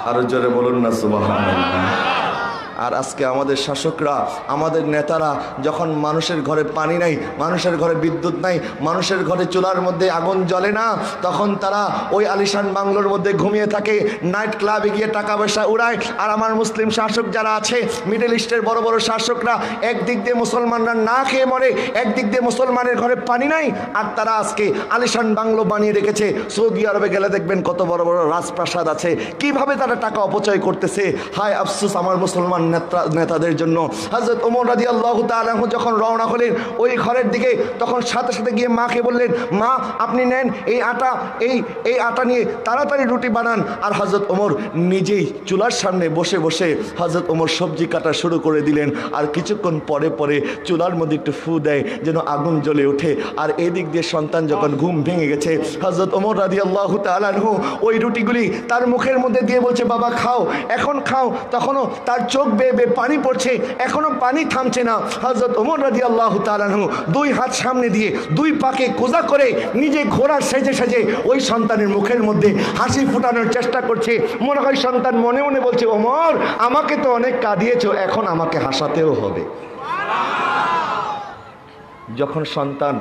আরো জোরে বলুন না সুবহানাল্লাহ। আর আজকে আমাদের শাসকরা, আমাদের নেতারা যখন মানুষের ঘরে পানি নাই, মানুষের ঘরে বিদ্যুৎ নাই, মানুষের ঘরে চুলার মধ্যে আগুন জ্বলে না, তখন তারা ওই আলিশান বাংলোর মধ্যে ঘুমিয়ে থাকে, নাইট ক্লাবে গিয়ে টাকা পয়সা উড়ায়। আর আমার মুসলিম শাসক যারা আছে, মিডল ইস্টের বড় বড় শাসকরা, একদিক দিয়ে মুসলমানরা না খেয়ে মরে, একদিক দিয়ে মুসলমানের ঘরে পানি নাই, আর তারা আজকে আলিশান বাংলো বানিয়ে রেখেছে। সৌদি আরবে গেলে দেখবেন কত বড় বড় রাজপ্রাসাদ আছে, কিভাবে তারা টাকা অপচয় করতেছে। হায় আফসোস আমার মুসলমান নেতাদের জন্য। হযরত ওমর রাদিয়াল্লাহু তাআলা যখন রওনা হলেন ওই ঘরের দিকে, তখন সাথে সাথে গিয়ে মাকে বললেন, মা আপনি নেন এই আটা নিয়ে তাড়াতাড়ি রুটি বানান। আর হযরত ওমর নিজেই চুলার সামনে বসে বসে হযরত ওমর সবজি কাটা শুরু করে দিলেন। আর কিছুক্ষণ পরে পরে চুলার মধ্যে একটু ফু দেয় যেন আগুন জ্বলে ওঠে। আর এদিক দিয়ে সন্তান যখন ঘুম ভেঙে গেছে, হযরত ওমর রাদিয়াল্লাহু তাআলা ওই রুটিগুলি তার মুখের মধ্যে দিয়ে বলছে, বাবা খাও, এখন খাও। তখনও তার চোখ বেয়ে পানি পড়ছে, এখনো পানি থামছে না। হযরত ওমর রাদিয়াল্লাহু তাআলা আনহু 2 হাত সামনে দিয়ে 2 পাকে কোজা করে নিজে ঘোড়ার সেজে সেজে ওই সন্তানের মুখের মধ্যে হাসি ফোটানোর চেষ্টা করছে। মনে হয় সন্তান মনে মনে বলছে, ওমর আমাকে তো অনেক কাঁদিয়েছো, এখন আমাকে হাসাতেও হবে। যখন সন্তান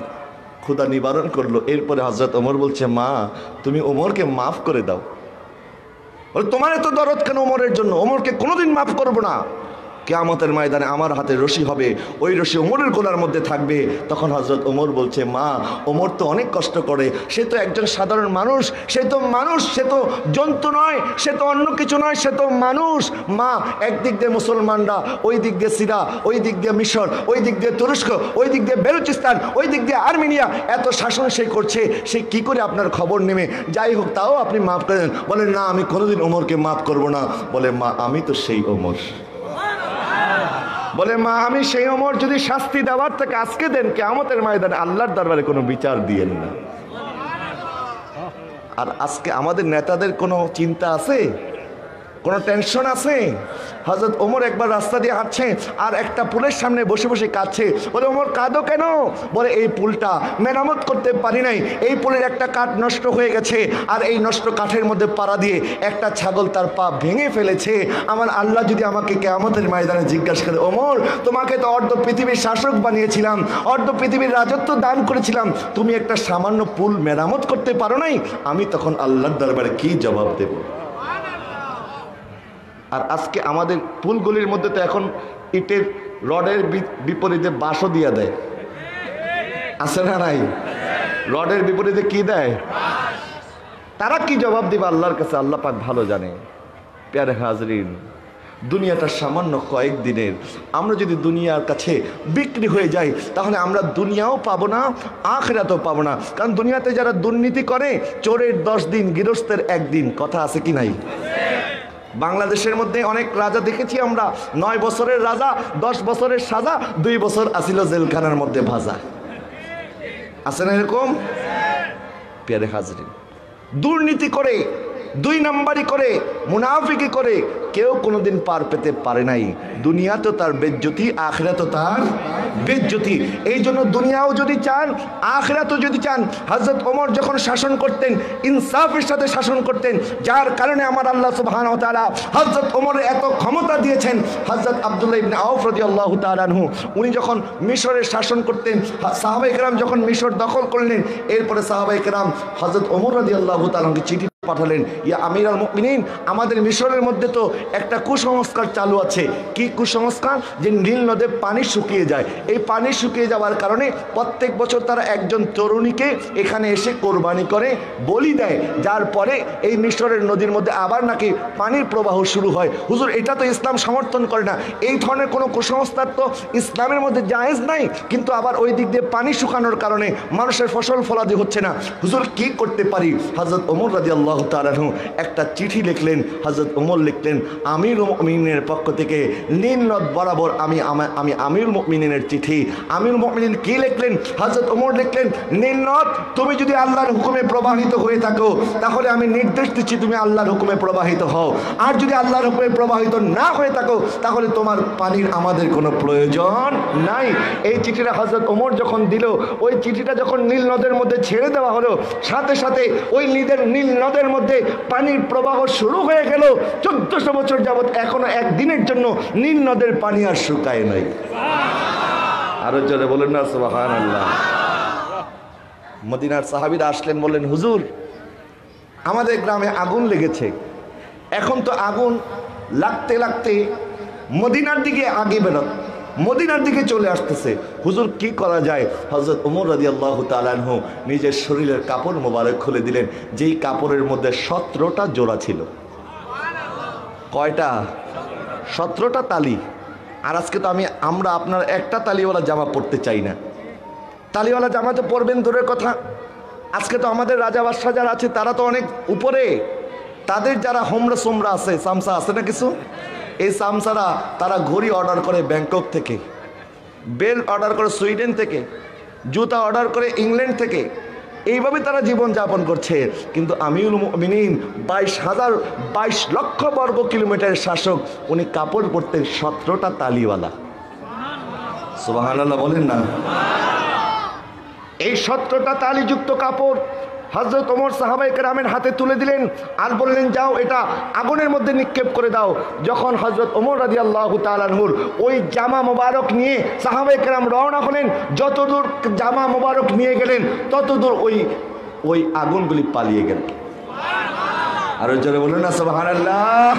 ক্ষুধা নিবারণ করলো, এরপরে হযরত ওমর বলছে, মা তুমি ওমরকে মাফ করে দাও। তোমার এত দরদ কেন ওমরের জন্য? ওমরকে কোনোদিন মাফ করবো না। কিয়ামতের ময়দানে আমার হাতে রশি হবে, ওই রশি ওমরের গলার মধ্যে থাকবে। তখন হযরত ওমর বলছে, মা, ওমর তো অনেক কষ্ট করে, সে তো একজন সাধারণ মানুষ, সে তো মানুষ, সে তো জন্তু নয়, সে তো অন্য কিছু নয়, সে তো মানুষ। মা, একদিক দিয়ে মুসলমানরা, ওই দিক দিয়ে সিরিয়া, ওই দিক দিয়ে মিশর, ওই দিক দিয়ে তুরস্ক, ওই দিক দিয়ে বেলুচিস্তান, ওই দিক দিয়ে আর্মেনিয়া, এত শাসন সে করছে, সে কি করে আপনার খবর নেবে? যাই হোক, তাও আপনি মাফ করে দেন। বলেন, না, আমি কোনোদিন ওমরকে মাফ করব না। বলে, মা, আমি তো সেই ওমর। বলে, মা, আমি সেই ওমর, যদি শাস্তি দেওয়ার থেকে আজকে দেন, কিয়ামতের ময়দানে আল্লাহর দরবারে কোনো বিচার দিয়েন না। আর আজকে আমাদের নেতাদের কোনো চিন্তা আছে? কোনো টেনশন আছে? হযরত ওমর একবার রাস্তা দিয়ে হাঁটছে, আর একটা পুলের সামনে বসে বসে কাঁদছে। বলে, ওমর, কাঁদো কেন? বলে, এই পুলটা মেরামত করতে পারি নাই, এই পুলের একটা কাঠ নষ্ট হয়ে গেছে, আর এই নষ্ট কাঠের মধ্যে পাড়া দিয়ে একটা ছাগল তার পা ভেঙে ফেলেছে। আমার আল্লাহ যদি আমাকে কিয়ামতের ময়দানে জিজ্ঞাসা করে, ওমর, তোমাকে তো অর্ধ পৃথিবীর শাসক বানিয়েছিলাম, অর্ধ পৃথিবীর রাজত্ব দান করেছিলাম, তুমি একটা সামান্য পুল মেরামত করতে পারো নাই, আমি তখন আল্লাহর দরবারে কি জবাব দেব? আর আজকে আমাদের পুলগুলির মধ্যে তো এখন ইটের রডের বিপরীতে বাঁশও দিয়ে দেয়, আছে না নাই? রডের বিপরীতে কি দেয়? তারা কি জবাব দিবে আল্লাহর কাছে? আল্লাহ পাক ভালো জানে। প্যারে হাজরিন, দুনিয়াটা সামান্য কয়েকদিনের। আমরা যদি দুনিয়ার কাছে বিক্রি হয়ে যাই, তাহলে আমরা দুনিয়াও পাবো না, আখিরাতও পাবো না। কারণ দুনিয়াতে যারা দুর্নীতি করে, চোরের 10 দিন, গৃহস্থের 1 দিন, কথা আছে কি নাই? বাংলাদেশের মধ্যে অনেক রাজা দেখেছি আমরা, 9 বছরের রাজা, 10 বছরের সাজা, 2 বছর আসিল জেলখানার মধ্যে ভাজা, আছে না এরকম? প্যারে হাজরিন, দুর্নীতি করে, 2 নাম্বারি করে, মুনাফিকি করে কেউ কোনোদিন পার পেতে পারে নাই। দুনিয়া তো তার বেজ্জতি, আখিরাত তো তার বেজ্জতি। এই জন্য দুনিয়াও যদি চান, আখিরাতও যদি চান, হযরত ওমর যখন শাসন করতেন, ইনসাফের সাথে শাসন করতেন, যার কারণে আমার আল্লাহ সুবহানাহু ওয়া তাআলা হযরত ওমরের এত ক্ষমতা দিয়েছেন। হযরত আব্দুল্লাহ ইবনে আউফ রাদিয়াল্লাহু তাআলা আনহু, উনি যখন মিশরের শাসন করতেন, সাহাবায়ে কেরাম যখন মিশর দখল করলেন, এরপরে সাহাবায়ে কেরাম হযরত ওমর রাদিয়াল্লাহু তাআলাকে চিঠি পাঠালেন, ইয়া আমিরাল মুমিনিন, আমাদের মিশরের মধ্যে তো একটা কুসংস্কার চালু আছে। কি কুসংস্কার? যে নীল নদে পানি শুকিয়ে যায়। এই পানি শুকিয়ে যাওয়ার কারণে প্রত্যেক বছর তারা একজন তরুণীকে এখানে এসে কোরবানি করে বলি দেয়, যার পরে এই মিশরের নদীর মধ্যে আবার নাকি পানির প্রবাহ শুরু হয়। হুজুর, এটা তো ইসলাম সমর্থন করে না, এই ধরনের কোনো কুসংস্কার তো ইসলামের মধ্যে জায়েজ নাই, কিন্তু আবার ওই দিক দিয়ে পানি শুকানোর কারণে মানুষের ফসল ফলাদি হচ্ছে না। হুজুর, কি করতে পারি? হযরত ওমর রাদিয়াল্লাহু তাআলা একটা চিঠি লিখলেন। হযরত ওমর লিখলেন, আমিরুল মুমিনিনের পক্ষ থেকে নীল নদ বরাবর আমি আমিরুল মুমিনিনের চিঠি। আমিরুল মুমিনিন কি লিখলেন? হযরত ওমর লিখলেন, নীল নদ, তুমি যদি আল্লাহর হুকুমে প্রবাহিত হয়ে থাকো, তাহলে আমি নির্দেশ দিচ্ছি তুমি আল্লাহর হুকুমে প্রবাহিত হও। আর যদি আল্লাহর হুকুমে প্রবাহিত না হয়ে থাকো, তাহলে তোমার পানির আমাদের কোনো প্রয়োজন নাই। এই চিঠিটা হযরত ওমর যখন দিল, ওই চিঠিটা যখন নীল নদের মধ্যে ছেড়ে দেওয়া হলো, সাথে সাথে ওই নীল নদের মধ্যে পানির প্রবাহ শুরু হয়ে গেল। 1400 বছর যাবত এখনো একদিনের জন্য নীল নদের পানি আর শুকায় নাই। আরো জোরে বলেন না সুবহানাল্লাহ। মদিনার সাহাবীরা আসলেন, বললেন, হুজুর, আমাদের গ্রামে আগুন লেগেছে, এখন তো আগুন লাগতে লাগতে মদিনার দিকে আগে বেরোত, মদিনার দিকে চলে আসতেছে, হুজুর কি করা যায়? হযরত ওমর রাদিয়াল্লাহু তাআলা আনহু নিজের শরীরের কাপড় মোবারক খুলে দিলেন, যেই কাপড়ের মধ্যে 17টা জোড়া ছিল। কয়টা? 17টা তালি। আর আজকে তো আমরা আপনার একটা তালিওয়ালা জামা পরতে চাই না। তালিওয়ালা জামা তো পরবেন দূরের কথা, আজকে তো আমাদের রাজা বাদশাহ যারা আছে তারা তো অনেক উপরে, তাদের যারা হোমরা সোমরা আছে, সামসা আছে না কিছু, এই সামসারা তারা ঘড়ি অর্ডার করে ব্যাংকক থেকে, বেল্ট অর্ডার করে সুইডেন থেকে, জুতা অর্ডার করে ইংল্যান্ড থেকে, এইভাবে তারা জীবন যাপন করছে। কিন্তু আমিরুল মুমিনিন 22 লক্ষ বর্গ কিলোমিটারের শাসক, উনি কাপড় পরতেন 17টা তালিওয়ালা। সুবহানাল্লাহ বলেন না। এই 17টা তালিযুক্ত কাপড় হযরত ওমর সাহাবায়ে কেরামের হাতে তুলে দিলেন আর বললেন, যাও এটা আগুনের মধ্যে নিক্ষেপ করে দাও। যখন হযরত ওমর রাদিয়াল্লাহু তাআলা আনহুর ওই জামা মোবারক নিয়ে সাহাবায়ে কেরাম রওনা হলেন, যতদূর জামা মোবারক নিয়ে গেলেন ততদূর ওই আগুনগুলি পালিয়ে গেল। আরো জোরে বলুন না সুবহানাল্লাহ।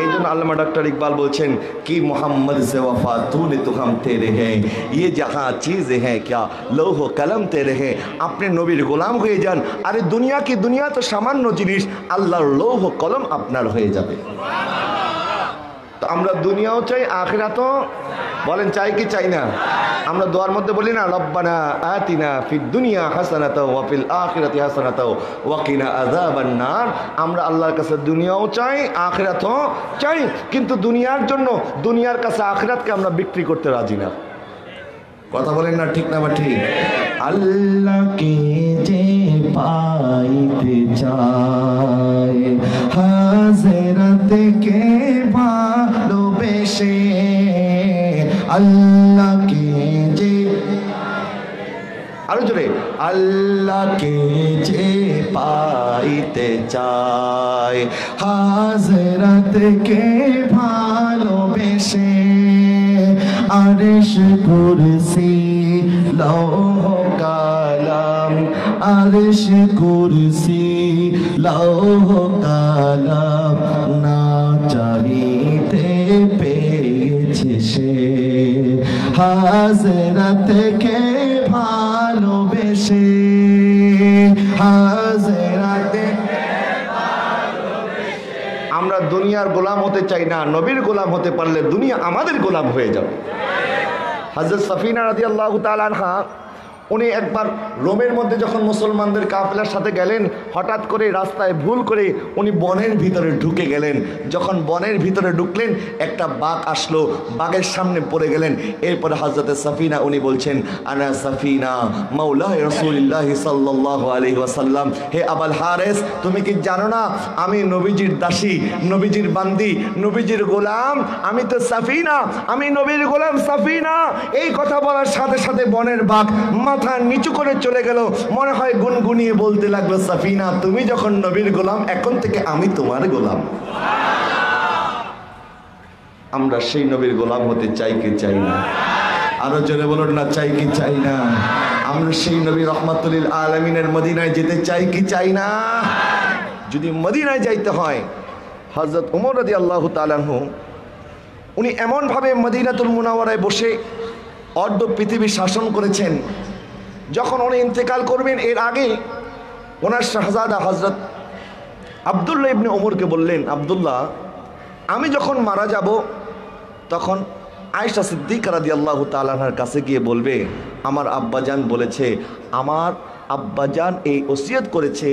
এই জন্য আল্লামা ডক্টর ইকবাল বলছেন কি মোহাম্মদ से वफा तूने तो हम तेरे हैं ये जहाँ चीज़ें हैं क्या লৌহ কলম তেরে हैं আপনি নবীর গোলাম হয়ে যান। আরে দুনিয়া তো সামান্য জিনিস, আল্লাহর লৌহ কলম আপনার হয়ে যাবে। তো আমরা দুনিয়াও চাই আখিরাতও বলেন চাই কি চাই না? আমরা দোয়ার মধ্যে বলি না রব্বানা আতিনা ফিদ দুনিয়া হাসানাতাও ওয়া ফিল আখিরাতি হাসানাতাও ওয়া কিনা আযাবান নার। আমরা আল্লাহর কাছে দুনিয়াও চাই আখিরাতও চাই, কিন্তু দুনিয়ার জন্য দুনিয়ার কাছে আখিরাতকে আমরা বিক্রি করতে রাজি না।
কথা বলেন না ঠিক না বা ঠিক?
আল্লাহকে যে পাইতে চায় হাজরাতকে ভালোবেসে, আল্লাহকে যে
আরো জোরে
আল্লাহকে যে পাইতে চায় হাজরাতকে ভালোবেসে, আরশ কুরসি লৌহ কালাম, আরশ কুরসি লৌহ কালাম না চাহিতে পেয়েছে সে, হাজরাতকে ভালোবেসে, হাজরাতে।
আমরা দুনিয়ার গোলাম হতে চাই না, নবীর গোলাম হতে পারলে দুনিয়া আমাদের গোলাম হয়ে যাবে। হযরত সাফিনা রাদিয়াল্লাহু তাআলা আনহা উনি একবার রোমের মধ্যে যখন মুসলমানদের কাফেলার সাথে গেলেন, হঠাৎ করে রাস্তায় ভুল করে উনি বনের ভিতরে ঢুকে গেলেন। যখন বনের ভিতরে ঢুকলেন একটা বাঘ আসলো, বাঘের সামনে পড়ে গেলেন। এরপরে হযরতে সাফিনা উনি বলছেন আনা সাফিনা মাওলা রাসূলুল্লাহ সাল্লাল্লাহু আলাইহি ওয়াসাল্লাম, হে আবুল হারেস তুমি কি জানো না আমি নবীজির দাসী, নবীজির বান্দি, নবীজির গোলাম, আমি তো সাফিনা, আমি নবীর গোলাম সাফিনা। এই কথা বলার সাথে সাথে বনের বাঘ মাথা নিচু করে চলে গেল। মনে হয় গুনগুনিয়ে বলতে লাগলো সাফিনা তুমি যখন নবীর গোলাম এখন থেকে আমি তোমার গোলাম। আমরা সেই নবীর গোলাম হতে চাই কি চাই না?
আরো জোরে বলুন না চাই কি চাই না?
আমরা সেই নবী রহমাতুল লিল আলামিনের মদিনায় যেতে চাই কি চাই না? যদি মদিনায় যাইতে হয়, হযরত ওমর রাদিয়াল্লাহু তাআলা আনহু উনি এমনভাবে মদিনাতুল মুনাওয়ারায় বসে অর্ধ পৃথিবী শাসন করেছেন। যখন উনি ইন্তেকাল করবেন এর আগে ওনার শাহজাদা হযরত আব্দুল্লাহ ইবনে ওমরকে বললেন, আব্দুল্লাহ আমি যখন মারা যাব তখন আয়েশা সিদ্দিকা রাদিয়াল্লাহু তাআলা আনহার কাছে গিয়ে বলবে আমার আব্বাজান বলেছে, আমার আব্বাজান এই ওসিয়ত করেছে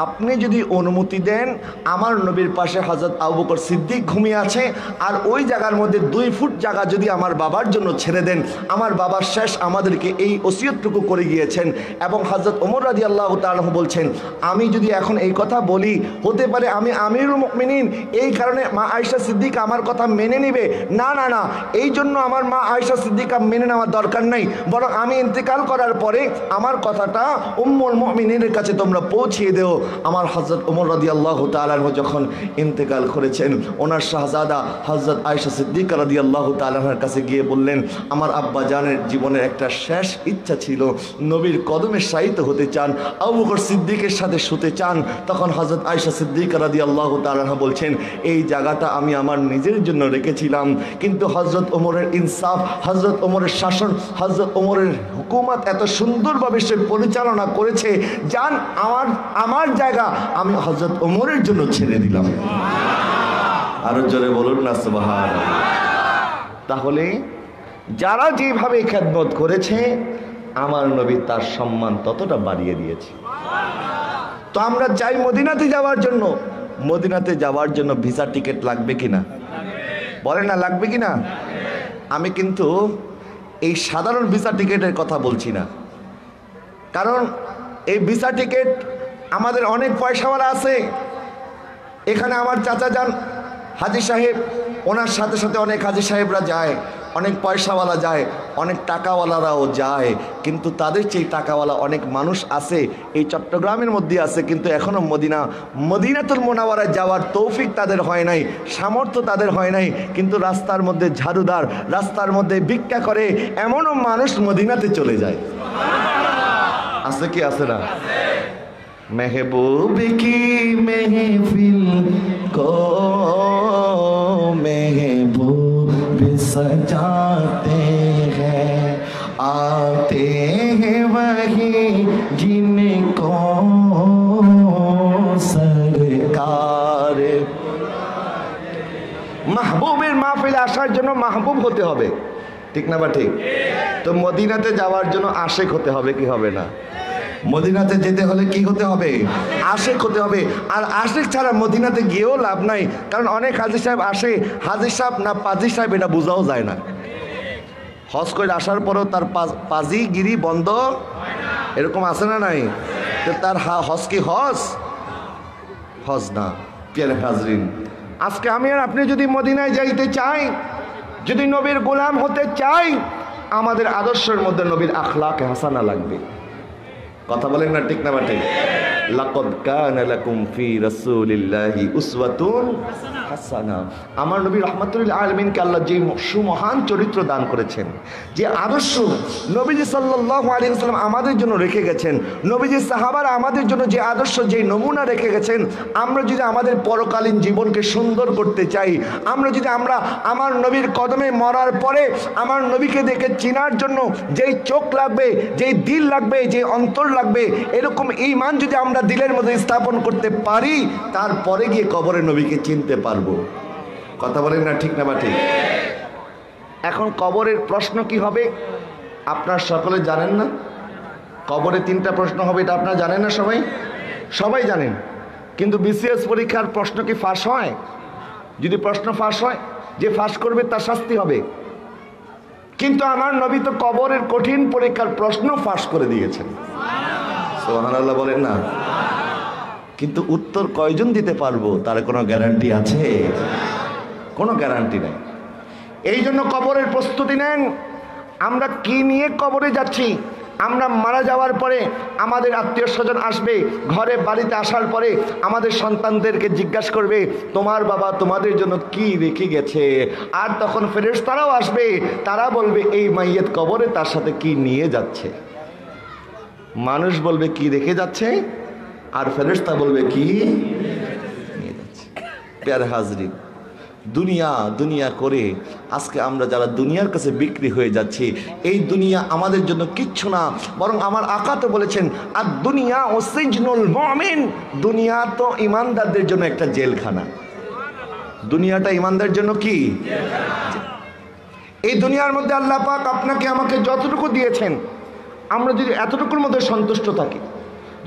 আপনি যদি অনুমতি দেন আমার নবীর পাশে হযরত আবু বকর সিদ্দিক ঘুমিয়ে আছে, আর ওই জায়গার মধ্যে 2 ফুট জায়গা যদি আমার বাবার জন্য ছেড়ে দেন, আমার বাবার শেষ আমাদেরকে এই ওসিয়তটুকু করে গিয়েছেন। এবং হযরত ওমর রাদিয়াল্লাহু তাআলা বলছেন আমি যদি এখন এই কথা বলি হতে পারে আমি আমিরুল মুমিনিন, এই কারণে মা আয়েশা সিদ্দিকা আমার কথা মেনে নেবে। না না না, এই জন্য আমার মা আয়েশা সিদ্দিকা মেনে নেওয়ার দরকার নাই, বরং আমি ইন্তেকাল করার পরে আমার কথাটা উম্মুল মুমিনিনের কাছে তোমরা পৌঁছিয়ে দেও। আমার হযরত ওমর রাদিয়াল্লাহু তাআলা যখন ইন্তেকাল করেছেন, ওনার শাহজাদা হযরত আয়েশা সিদ্দিকা রাদিয়াল্লাহু তাআলার কাছে গিয়ে বললেন আমার আব্বা জানের জীবনের একটা শেষ ইচ্ছা ছিল নবীর কদমে শায়িত হতে চান, আবু বকর সিদ্দিকের সাথে শুতে চান। তখন হযরত আয়েশা সিদ্দিকা রাদিয়াল্লাহু তাআলা বলছেন এই জায়গাটা আমি আমার নিজের জন্য রেখেছিলাম, কিন্তু হযরত ওমরের ইনসাফ, হযরত ওমরের শাসন, হযরত ওমরের হুকুমত এত সুন্দরভাবে সে পরিচালনা করেছে, জান আমার জায়গা আমি হযরত ওমরের জন্য ছেড়ে দিলাম।
আরো জোরে বলুন না সুবহানাল্লাহ।
তাহলে যারা যেভাবে খেদমত করেছে আমার নবী তার সম্মান ততটা বাড়িয়ে দিয়েছে। তো আমরা চাই মদিনাতে যাওয়ার জন্য, মদিনাতে যাওয়ার জন্য ভিসা টিকিট লাগবে কিনা? বলেন না লাগবে কিনা? আমি কিন্তু এই সাধারণ ভিসা টিকিটের কথা বলছি না, কারণ এই ভিসা টিকিট আমাদের অনেক পয়সাওয়ালা আছে। এখানে আমার চাচা যান হাজী সাহেব, ওনার সাথে সাথে অনেক হাজী সাহেবরা যায়, অনেক পয়সাওয়ালা যায়, অনেক টাকাওয়ালারাও যায়, কিন্তু তাদের চেয়ে টাকাওয়ালা অনেক মানুষ আছে এই চট্টগ্রামের মধ্যে আছে, কিন্তু এখনও মদিনাতুল মুনাওয়ারায় যাওয়ার তৌফিক তাদের হয় নাই, সামর্থ্য তাদের হয় নাই। কিন্তু রাস্তার মধ্যে ঝাড়ুদার, রাস্তার মধ্যে ভিক্ষা করে এমনও মানুষ মদিনাতে চলে যায়। আছে কি আছে না? মেহবুব কি মেহফিল को
सजाते हैं, आते हैं वही जिनको सरकार।
মাহবুবের মাহফিলে আসার জন্য মাহবুব হতে হবে, ঠিক না বা ঠিক? তো মদিনাতে যাওয়ার জন্য আশেক হতে হবে, কি হবে না?
মদিনাতে যেতে হলে কি হতে হবে?
আশেক হতে হবে। আর আশেক ছাড়া মদিনাতে গিয়েও লাভ নাই, কারণ অনেক হাজী সাহেব আসে, হাজী সাহেব না পাজি সাহেব এটা বোঝাও যায় না। হজ করে আসার পরেও তার পাজি গিরি বন্ধ, এরকম আছে না নাই? তো তার হজ কি হজ? হজ না।
প্রিয় হাজরিন,
আজকে আমি আর আপনি যদি মদিনায় যাইতে চাই, যদি নবীর গোলাম হতে চাই, আমাদের আদর্শের মধ্যে নবীর আখলাকে হাসানা লাগবে। কথা বলেন না, ঠিক না বা ঠিক? লাকাদ কানা লাকুম ফি রাসূলিল্লাহি উসওয়াতুন হাসানা। আমার নবী রাহমাতুল আলামিনকে আল্লাহ যে সুমহান চরিত্র দান করেছেন, যে আদর্শ নবীজি সাল্লাল্লাহু আলাইহি ওয়াসাল্লাম আমাদের জন্য রেখে গেছেন, নবীজি সাহাবারা আমাদের জন্য যে আদর্শ, যে নমুনা রেখে গেছেন, আমরা যদি আমাদের পরকালীন জীবনকে সুন্দর করতে চাই, আমরা যদি আমার নবীর কদমে মরার পরে আমার নবীকে দেখে চিনার জন্য যেই চোখ লাগবে, যেই দিল লাগবে, যে অন্তর লাগবে, এরকম ঈমান যদি আমরা দিলের মধ্যে স্থাপন করতে পারি, তারপরে গিয়ে কবরে নবীকে চিনতে পারবো। কথা বলেন না, ঠিক না বা ঠিক? এখন কবরের প্রশ্ন কি হবে আপনার সকলে জানেন না? কবরে 3টা প্রশ্ন হবে, এটা আপনারা জানেন না? সবাই জানেন। কিন্তু বিসিএস পরীক্ষার প্রশ্ন কি ফাঁস হয়? যদি প্রশ্ন ফাঁস হয়, যে ফাঁস করবে তার শাস্তি হবে। কিন্তু আমার নবী তো কবরের কঠিন পরীক্ষার প্রশ্ন ফাঁস করে দিয়েছেন। সুবহানাল্লাহ বলেন না? কিন্তু উত্তর কয়জন দিতে পারবো তার কোনো গ্যারান্টি আছে? কোনো গ্যারান্টি নেই। এই জন্য কবরের প্রস্তুতি নেন। আমরা কি নিয়ে কবরে যাচ্ছি? আমরা মারা যাওয়ার পরে আমাদের আত্মীয় স্বজন আসবে, ঘরে বাড়িতে আসার পরে আমাদের সন্তানদেরকে জিজ্ঞাসা করবে, তোমার বাবা তোমাদের জন্য কি রেখে গেছে? আর তখন ফেরেশতারাও আসবে, তারা বলবে এই মাইয়ত কবরে তার সাথে কি নিয়ে যাচ্ছে। মানুষ বলবে কি রেখে যাচ্ছে, আর ফেরেশতা বলবে কি নিয়ে যাচ্ছে। প্যার হাজরিন, দুনিয়া করে আজকে আমরা যারা দুনিয়ার কাছে বিক্রি হয়ে যাচ্ছি, এই দুনিয়া আমাদের জন্য কিচ্ছু না, বরং আমার আকা তো বলেছেন আর দুনিয়া ও সিজনুল মুমিন, দুনিয়া তো ইমানদারদের জন্য একটা জেলখানা। দুনিয়াটা ইমানদারদের জন্য কি? এই দুনিয়ার মধ্যে আল্লাহ পাক আপনাকে আমাকে যতটুকু দিয়েছেন, আমরা যদি এতটুকুর মধ্যে সন্তুষ্ট থাকি,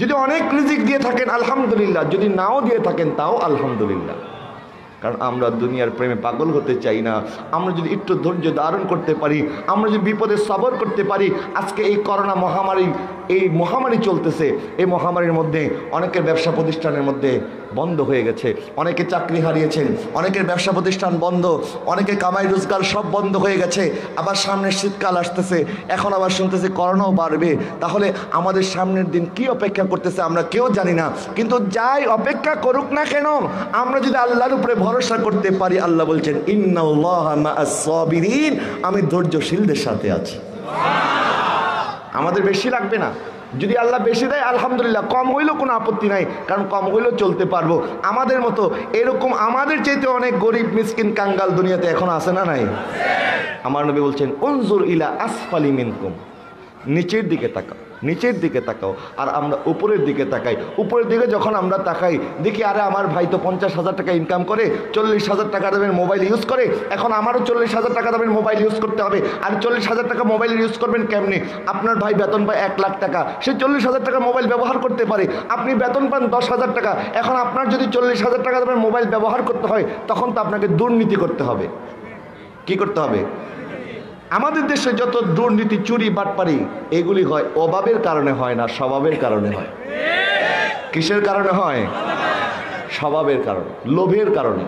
যদি অনেক রিজিক দিয়ে থাকেন আলহামদুলিল্লাহ, যদি নাও দিয়ে থাকেন তাও আলহামদুলিল্লাহ। কারণ আমরা দুনিয়ার প্রেমে পাগল হতে চাই না। আমরা যদি একটু ধৈর্য ধারণ করতে পারি, আমরা যদি বিপদে সবর করতে পারি। আজকে এই করোনা মহামারী চলতেছে, এই মহামারীর মধ্যে অনেকের ব্যবসা প্রতিষ্ঠানের মধ্যে বন্ধ হয়ে গেছে, অনেকে চাকরি হারিয়েছেন, অনেকের ব্যবসা প্রতিষ্ঠান বন্ধ, অনেকে কামাই রোজগার সব বন্ধ হয়ে গেছে। আবার সামনে শীতকাল আসতেছে, এখন আবার শুনতেছে করোনাও বাড়বে। তাহলে আমাদের সামনের দিন কি অপেক্ষা করতেছে আমরা কেউ জানি না। কিন্তু যাই অপেক্ষা করুক না কেন, আমরা যদি আল্লাহর উপরে ভরসা করতে পারি, আল্লাহ বলছেন ইন্নাল্লাহা মাআস সাবিরিন, আমি ধৈর্যশীলদের সাথে আছি। আমাদের বেশি লাগবে না, যদি আল্লাহ বেশি দেয় আলহামদুলিল্লাহ, কম হইলেও কোনো আপত্তি নাই, কারণ কম হইলেও চলতে পারবো। আমাদের মতো এরকম আমাদের চাইতে অনেক গরিব মিসকিন কাঙ্গাল দুনিয়াতে এখন আছে না নাই? আমার নবী বলছেন উনজুর ইলা আসফালি মিনকুম, নিচের দিকে তাকাও, নিচের দিকে তাকাও। আর আমরা উপরের দিকে তাকাই। উপরের দিকে যখন আমরা তাকাই দেখি আরে আমার ভাই তো 50,000 টাকা ইনকাম করে, 40,000 টাকা দামের মোবাইল ইউজ করে, এখন আমারও 40,000 টাকা দামের মোবাইল ইউজ করতে হবে। আর 40,000 টাকা মোবাইল ইউজ করবেন কেমনে? আপনার ভাই বেতন পায় 1 লাখ টাকা, সে 40,000 টাকা মোবাইল ব্যবহার করতে পারে। আপনি বেতন পান 10,000 টাকা, এখন আপনার যদি 40,000 টাকা দামের মোবাইল ব্যবহার করতে হয়, তখন তো আপনাকে দুর্নীতি করতে হবে। কি করতে হবে? আমাদের দেশে যত দুর্নীতি, চুরি, বাটপারি এগুলি হয় অভাবের কারণে হয় না, স্বভাবের কারণে হয়। কিসের কারণে হয়? স্বভাবের কারণে, লোভের কারণে।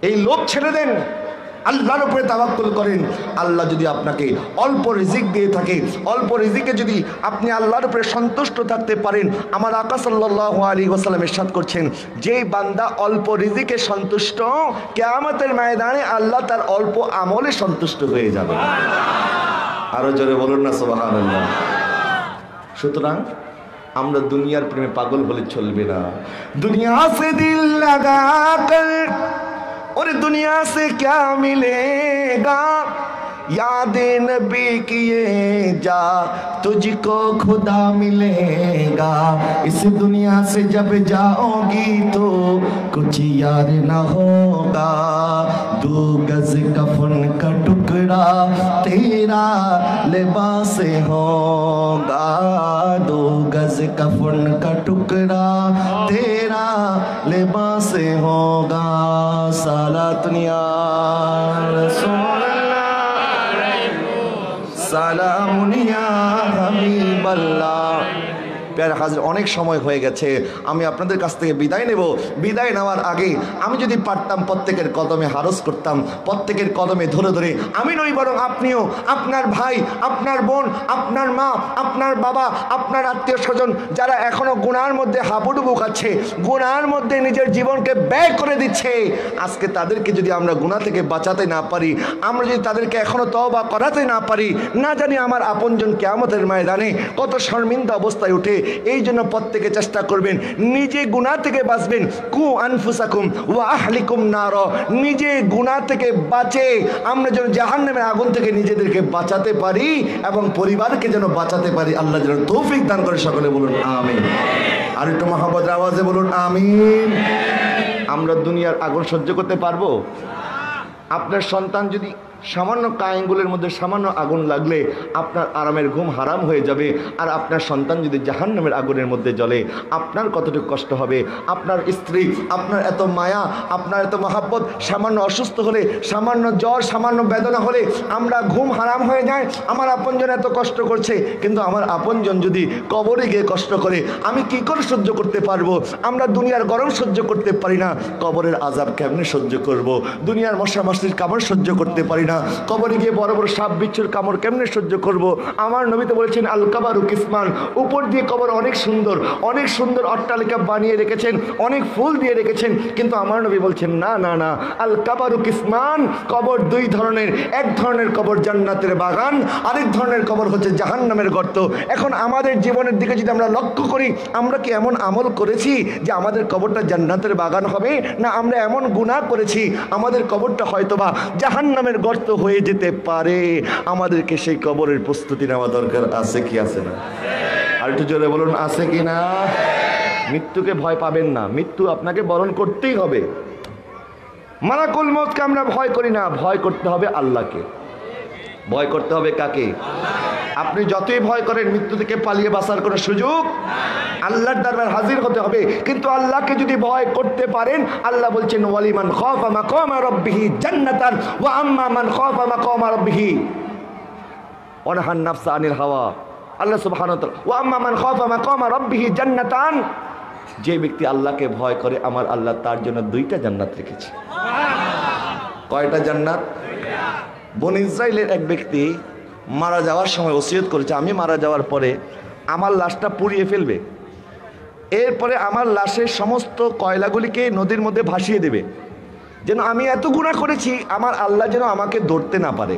এই লোভ ছেড়ে দেন, আল্লাহর উপরে তাওয়াক্কুল করেন। আল্লাহ যদি আপনাকে অল্প রিজিক দিয়ে থাকে, অল্প রিজিকে যদি আপনি আল্লাহর উপরে সন্তুষ্ট থাকতে পারেন, আমার আকা সাল্লাল্লাহু আলাইহি ওয়াসাল্লাম ইরশাদ করছেন, যেই বান্দা অল্প রিজিকে সন্তুষ্ট, কিয়ামতের ময়দানে আল্লাহ তার অল্প আমলে সন্তুষ্ট হয়ে যাবে। আরো জোরে বলুন না সুবহানাল্লাহ। সুতরাং আমরা দুনিয়ার প্রেমে পাগল হলে চলবে না। দুনিয়া সে দিল লাগাকর और दुनिया से क्या मिलेगा, याद नबी किए जा तुझको खुदा मिलेगा। इस दुनिया से जब जाओगी तो कुछ याद ना होगा, 2 गज कफन का टुकड़ा तेरा लिबास होगा, 2 गज कफन का टुकड़ा तेरा लिबास होगा। सलातुन या रसूल সালামুন ইয়া হাবিবাল্লাহ। প্যারা হাজির, অনেক সময় হয়ে গেছে, আমি আপনাদের কাছ থেকে বিদায় নেব। বিদায় নেওয়ার আগে আমি যদি পারতাম প্রত্যেকের কদমে হারস করতাম, প্রত্যেকের কদমে ধরে ধরে, আমি নই বরং আপনিও, আপনার ভাই, আপনার বোন, আপনার মা, আপনার বাবা, আপনার আত্মীয় স্বজন যারা এখনো গুনার মধ্যে হাবুডুবু খাচ্ছে, গুনার মধ্যে নিজের জীবনকে ব্যয় করে দিচ্ছে, আজকে তাদেরকে যদি আমরা গুনাহ থেকে বাঁচাতে না পারি, আমরা যদি তাদেরকে এখনো তওবা করাতে না পারি, না জানি আমার আপনজন কিয়ামতের ময়দানে কত শর্মিন্দা অবস্থায় উঠে। এই জন্য প্রত্যেকে চেষ্টা করবেন নিজে গুনাহ থেকে বাঁচবেন। কু আনফুসাকুম ওয়া আহলিকুম নার, নিজে গুনাহ থেকে বাঁচে আমরা যেন জাহান্নামের আগুন থেকে নিজেদেরকে বাঁচাতে পারি এবং পরিবারকে যেন বাঁচাতে পারি। আল্লাহ যেন তৌফিক দান করে। সকলে বলুন আমিন। আর একটু মহব্বতের আওয়াজে বলুন আমিন। আমরা দুনিয়ার আগুন সহ্য করতে পারবো? আপনার সন্তান যদি সামান্য কায়েঙ্গুলের মধ্যে সামান্য আগুন লাগলে আপনার আরামের ঘুম হারাম হয়ে যাবে, আর আপনার সন্তান যদি জাহান্নামের আগুনের মধ্যে জ্বলে আপনার কতটুকু কষ্ট হবে। আপনার স্ত্রী, আপনার এত মায়া, আপনার এত মহাব্বত, সামান্য অসুস্থ হলে, সামান্য জ্বর, সামান্য বেদনা হলে আমরা ঘুম হারাম হয়ে যায়। আমার আপনজন এত কষ্ট করছে, কিন্তু আমার আপনজন যদি কবরে গিয়ে কষ্ট করে আমি কি করে সহ্য করতে পারবো? আমরা দুনিয়ার গরম সহ্য করতে পারি না, কবরের আযাব কেমনে সহ্য করব? দুনিয়ার মশা মাছির কামড় সহ্য করতে পারি না, কবরে গিয়ে বড় বড় সাপ বিচ্ছুর কামড় কেমনে সহ্য করব? আমার নবী তো বলেছেন আল কাবারু কিসমান, উপর দিয়ে কবর অনেক সুন্দর, অনেক সুন্দর অট্টালিকা বানিয়ে রেখেছেন, অনেক ফুল দিয়ে রেখেছেন, কিন্তু আমার নবী বলছেন না না না, আল কাবারু কিসমান, কবর 2 ধরনের। এক ধরনের কবর জান্নাতের বাগান, আরেক ধরনের কবর হচ্ছে জাহান্নামের গর্ত। এখন আমাদের জীবনের দিকে যদি আমরা লক্ষ্য করি, আমরা কি এমন আমল করেছি যে আমাদের কবরটা জান্নাতের বাগান হবে? না আমরা এমন গুনাহ করেছি আমাদের কবরটা হয়তোবা জাহান্নামের গর্ত হয়ে যেতে পারে। আমাদেরকে সেই কবরের প্রস্তুতি নেওয়া দরকার আছে কি আছে না? আর একটু জোরে বলুন আছে কি না? মৃত্যুকে ভয় পাবেন না, মৃত্যু আপনাকে বরণ করতেই হবে। মালাকুল মউতকে আমরা ভয় করি না, ভয় করতে হবে আল্লাহকে। ভয় করতে হবে কাকে? আপনি যতই ভয় করেন মৃত্যু থেকে পালিয়ে বাঁচার কোনো সুযোগ, আল্লাহর দরবার হাজির হতে হবে। কিন্তু আল্লাহকে যদি ভয় করতে পারেন, আল্লাহ বলছেন ওয়ালিমান খাফা মাকামা রাব্বিহি জান্নাতান ওয়া আম্মা মান খাফা মাকামা রাব্বিহি ওয়া নাহান নাফসা আনিল হাওয়া। আল্লাহ সুবহানাহু ওয়া তাআলা ওয়া আম্মা মান খাফা মাকামা রাব্বিহি জান্নাতান, যে ব্যক্তি আল্লাহকে ভয় করে আমার আল্লাহ তার জন্য 2টা জান্নাত রেখেছে। কয়টা জান্নাত? বনি ইসরাইলের এক ব্যক্তি মারা যাওয়ার সময় ওসিয়ত করেছে, আমি মারা যাওয়ার পরে আমার লাশটা পুড়িয়ে ফেলবে, এরপরে আমার লাশের সমস্ত কয়লাগুলিকে নদীর মধ্যে ভাসিয়ে দেবে, যেন আমি এত গুনাহ করেছি আমার আল্লাহ যেন আমাকে ধরতে না পারে।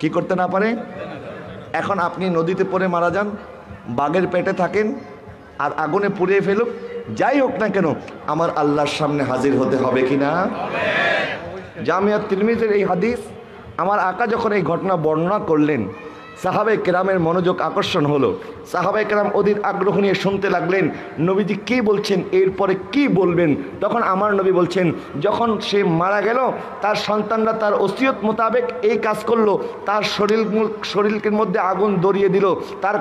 কি করতে না পারে? এখন আপনি নদীতে পড়ে মারা যান, বাঘের পেটে থাকেন, আর আগুনে পুড়িয়ে ফেলুক, যাই হোক না কেন আমার আল্লাহর সামনে হাজির হতে হবে কি না? জামিয়া তিরমিজির এই হাদিস, আমার আকা যখন এই ঘটনা বর্ণনা করলেন, সাহাবায়ে কেরামের মনোযোগ আকর্ষণ হলো। সাহাবায়ে কেরাম অধীর আগ্রহ নিয়ে শুনতে লাগলেন নবীজি কী বলছেন, এরপরে কি বলবেন। তখন আমার নবী বলছেন, যখন সে মারা গেল তার সন্তানরা তার ওসিয়ত মোতাবেক এই কাজ করলো, তার শরীরের মধ্যে আগুন ধরিয়ে দিল, তার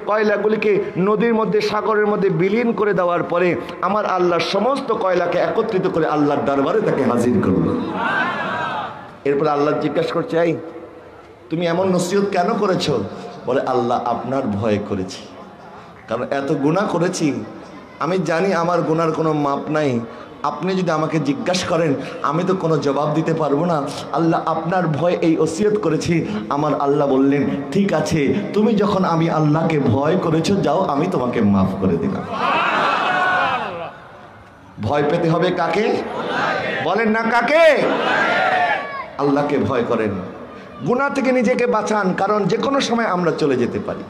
কয়লাগুলিকে নদীর মধ্যে, সাগরের মধ্যে বিলীন করে দেওয়ার পরে আমার আল্লাহর সমস্ত কয়লাকে একত্রিত করে আল্লাহর দরবারে তাকে হাজির করলো। এরপর আল্লাহ জিজ্ঞাসা করছে, এই তুমি এমন নসিহত কেন করেছো? বলে আল্লাহ আপনার ভয় করেছি, কারণ এত গুনাহ করেছি, আমি জানি আমার গুনার কোনো মাপ নাই, আপনি যদি আমাকে জিজ্ঞাসা করেন আমি তো কোনো জবাব দিতে পারবো না, আল্লাহ আপনার ভয় এই ওসিয়ত করেছি। আমার আল্লাহ বললেন ঠিক আছে, তুমি যখন আমি আল্লাহকে ভয় করেছো যাও আমি তোমাকে মাফ করে দিলাম। ভয় পেতে হবে কাকে? বলেন না কাকে? আল্লাহকে ভয় করেন, গুনাহ থেকে নিজেকে বাঁচান, কারণ যে কোনো সময় আমরা চলে যেতে পারি।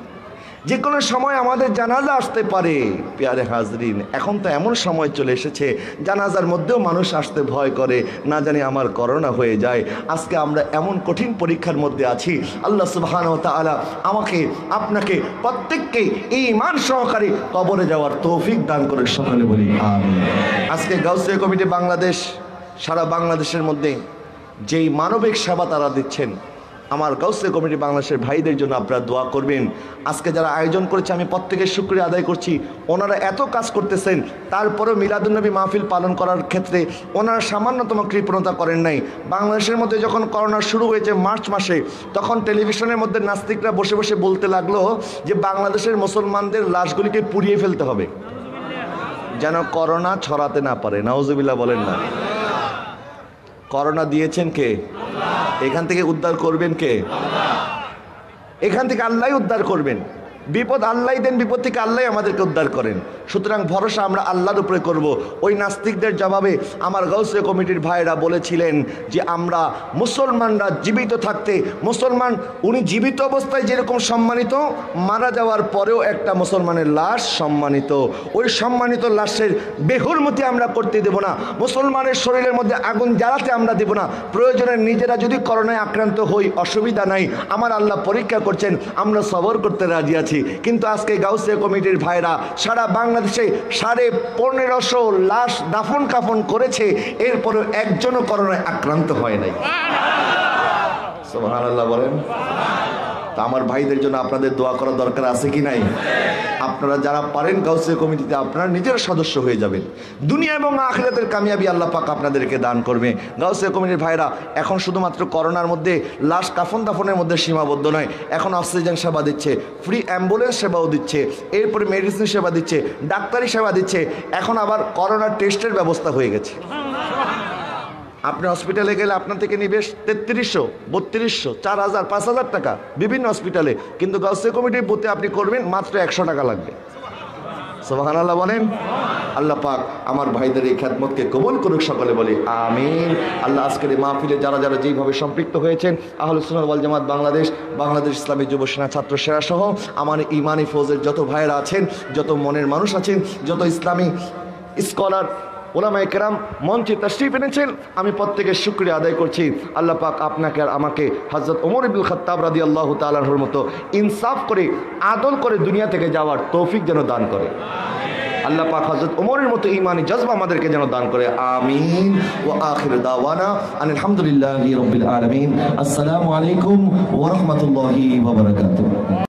যে কোনো সময় আমাদের জানাজা আসতে পারে। প্যারে হাজরিন, এখন তো এমন সময় চলে এসেছে জানাজার মধ্যেও মানুষ আসতে ভয় করে, না জানি আমার করোনা হয়ে যায়। আজকে আমরা এমন কঠিন পরীক্ষার মধ্যে আছি। আল্লাহ সুবহানাহু ওয়া তাআলা আমাকে, আপনাকে, প্রত্যেককে ঈমান সহকারে কবরে যাওয়ার তৌফিক দান করে, সকলে বলি আমিন। আজকে গাউসিয়া কমিটি বাংলাদেশ সারা বাংলাদেশের মধ্যে যেই মানবিক সেবা তারা দিচ্ছেন, আমার গাউসিয়া কমিটি বাংলাদেশের ভাইদের জন্য আপনারা দোয়া করবেন। আজকে যারা আয়োজন করেছে আমি প্রত্যেকের শুকরিয়া আদায় করছি। ওনারা এত কাজ করতেছেন, তারপরেও মিলাদুন্নবী মাহফিল পালন করার ক্ষেত্রে ওনারা সামান্যতম কৃপণতা করেন নাই। বাংলাদেশের মধ্যে যখন করোনা শুরু হয়েছে মার্চ মাসে, তখন টেলিভিশনের মধ্যে নাস্তিকরা বসে বসে বলতে লাগলো যে বাংলাদেশের মুসলমানদের লাশগুলিকে পুড়িয়ে ফেলতে হবে যেন করোনা ছড়াতে না পারে। নাউজুবিল্লাহ বলেন না। করোনা দিয়েছেন কে? এখান থেকে উদ্ধার করবেন কে? এখান থেকে আল্লাহই উদ্ধার করবেন। বিপদ আল্লাহই দেন, বিপদ থেকে আল্লাহই আমাদেরকে উদ্ধার করেন। সুতরাং ভরসা আমরা আল্লাহর উপরে করব। ওই নাস্তিকদের জবাবে আমার গাউসিয়া কমিটির ভাইরা বলেছিলেন যে আমরা মুসলমানরা জীবিত থাকতে, মুসলমান উনি জীবিত অবস্থায় যেরকম সম্মানিত, মারা যাওয়ার পরেও একটা মুসলমানের লাশ সম্মানিত। ওই সম্মানিত লাশের বেহুরমতি আমরা করতে দেব না, মুসলমানের শরীরের মধ্যে আগুন জ্বালাতে আমরা দেব না। প্রয়োজনে নিজেরা যদি করোনায় আক্রান্ত হই অসুবিধা নাই, আমার আল্লাহ পরীক্ষা করছেন, আমরা সবর করতে রাজি আছি। কিন্তু আজকে গাউসিয়া কমিটির ভাইরা সারা বাংলাদেশে 1550 লাশ দাফন কাফন করেছে, এরপরও একজনও করোনায় আক্রান্ত হয় নাই। সুবহানাল্লাহ বলেন। তা আমার ভাইদের জন্য আপনাদের দোয়া করা দরকার আছে কি নাই? আপনারা যারা পারেন গাউসিয়া কমিটিতে আপনারা নিজের সদস্য হয়ে যাবেন। দুনিয়া এবং আখিরাতের কামিয়াবি আল্লাহ পাক আপনাদেরকে দান করবে। গাউসিয়া কমিটির ভাইরা এখন শুধুমাত্র করোনার মধ্যে লাশ কাফন দাফনের মধ্যে সীমাবদ্ধ নয়, এখন অক্সিজেন সেবা দিচ্ছে, ফ্রি অ্যাম্বুলেন্স সেবাও দিচ্ছে, এরপরে মেডিসিন সেবা দিচ্ছে, ডাক্তারি সেবা দিচ্ছে, এখন আবার করোনা টেস্টের ব্যবস্থা হয়ে গেছে। আপনি হসপিটালে গেলে আপনার থেকে নিবে 3300, 3200, 4000, 5000 টাকা বিভিন্ন হসপিটালে, কিন্তু গাউসিয়া কমিটির বুথে আপনি করবেন মাত্র 100 টাকা লাগবে। সুবহানাল্লাহ বলেন। আল্লাহ পাক আমার ভাইদের এই খ্যাদমতকে কবুল করুক, সকলে বলি আমিন। আল্লাহ আজকের এই মাহফিলে যারা যারা যেইভাবে সম্পৃক্ত হয়েছেন, আহলুস সুন্নাহ ওয়াল জামাত বাংলাদেশ, বাংলাদেশ ইসলামী যুব সেনা ছাত্র সেরা সহ আমার ইমানি ফৌজের যত ভাইরা আছেন, যত মনের মানুষ আছেন, যত ইসলামী স্কলার ওলামায়ে কেরাম মঞ্চে তাশরীফ এনেছেন, আমি প্রত্যেকের শুকরিয়া আদায় করছি। আল্লাহ পাক আপনাকে আর আমাকে হযরত ওমর ইবনুল খাত্তাব রাদিয়াল্লাহু তাআলা আনহুর মতো ইনসাফ করে, আদল করে দুনিয়া থেকে যাওয়ার তৌফিক যেন দান করে। আল্লাহ পাক হযরত ওমরের মতো ঈমানি জজবা আমাদেরকে যেন দান করে। আমিন। ওয়া আখিরু দাওয়ানা আনিল হামদুলিল্লাহি রাব্বিল আলামিন। আসসালামু আলাইকুম ওয়া রাহমাতুল্লাহি ওয়া বারাকাতুহু।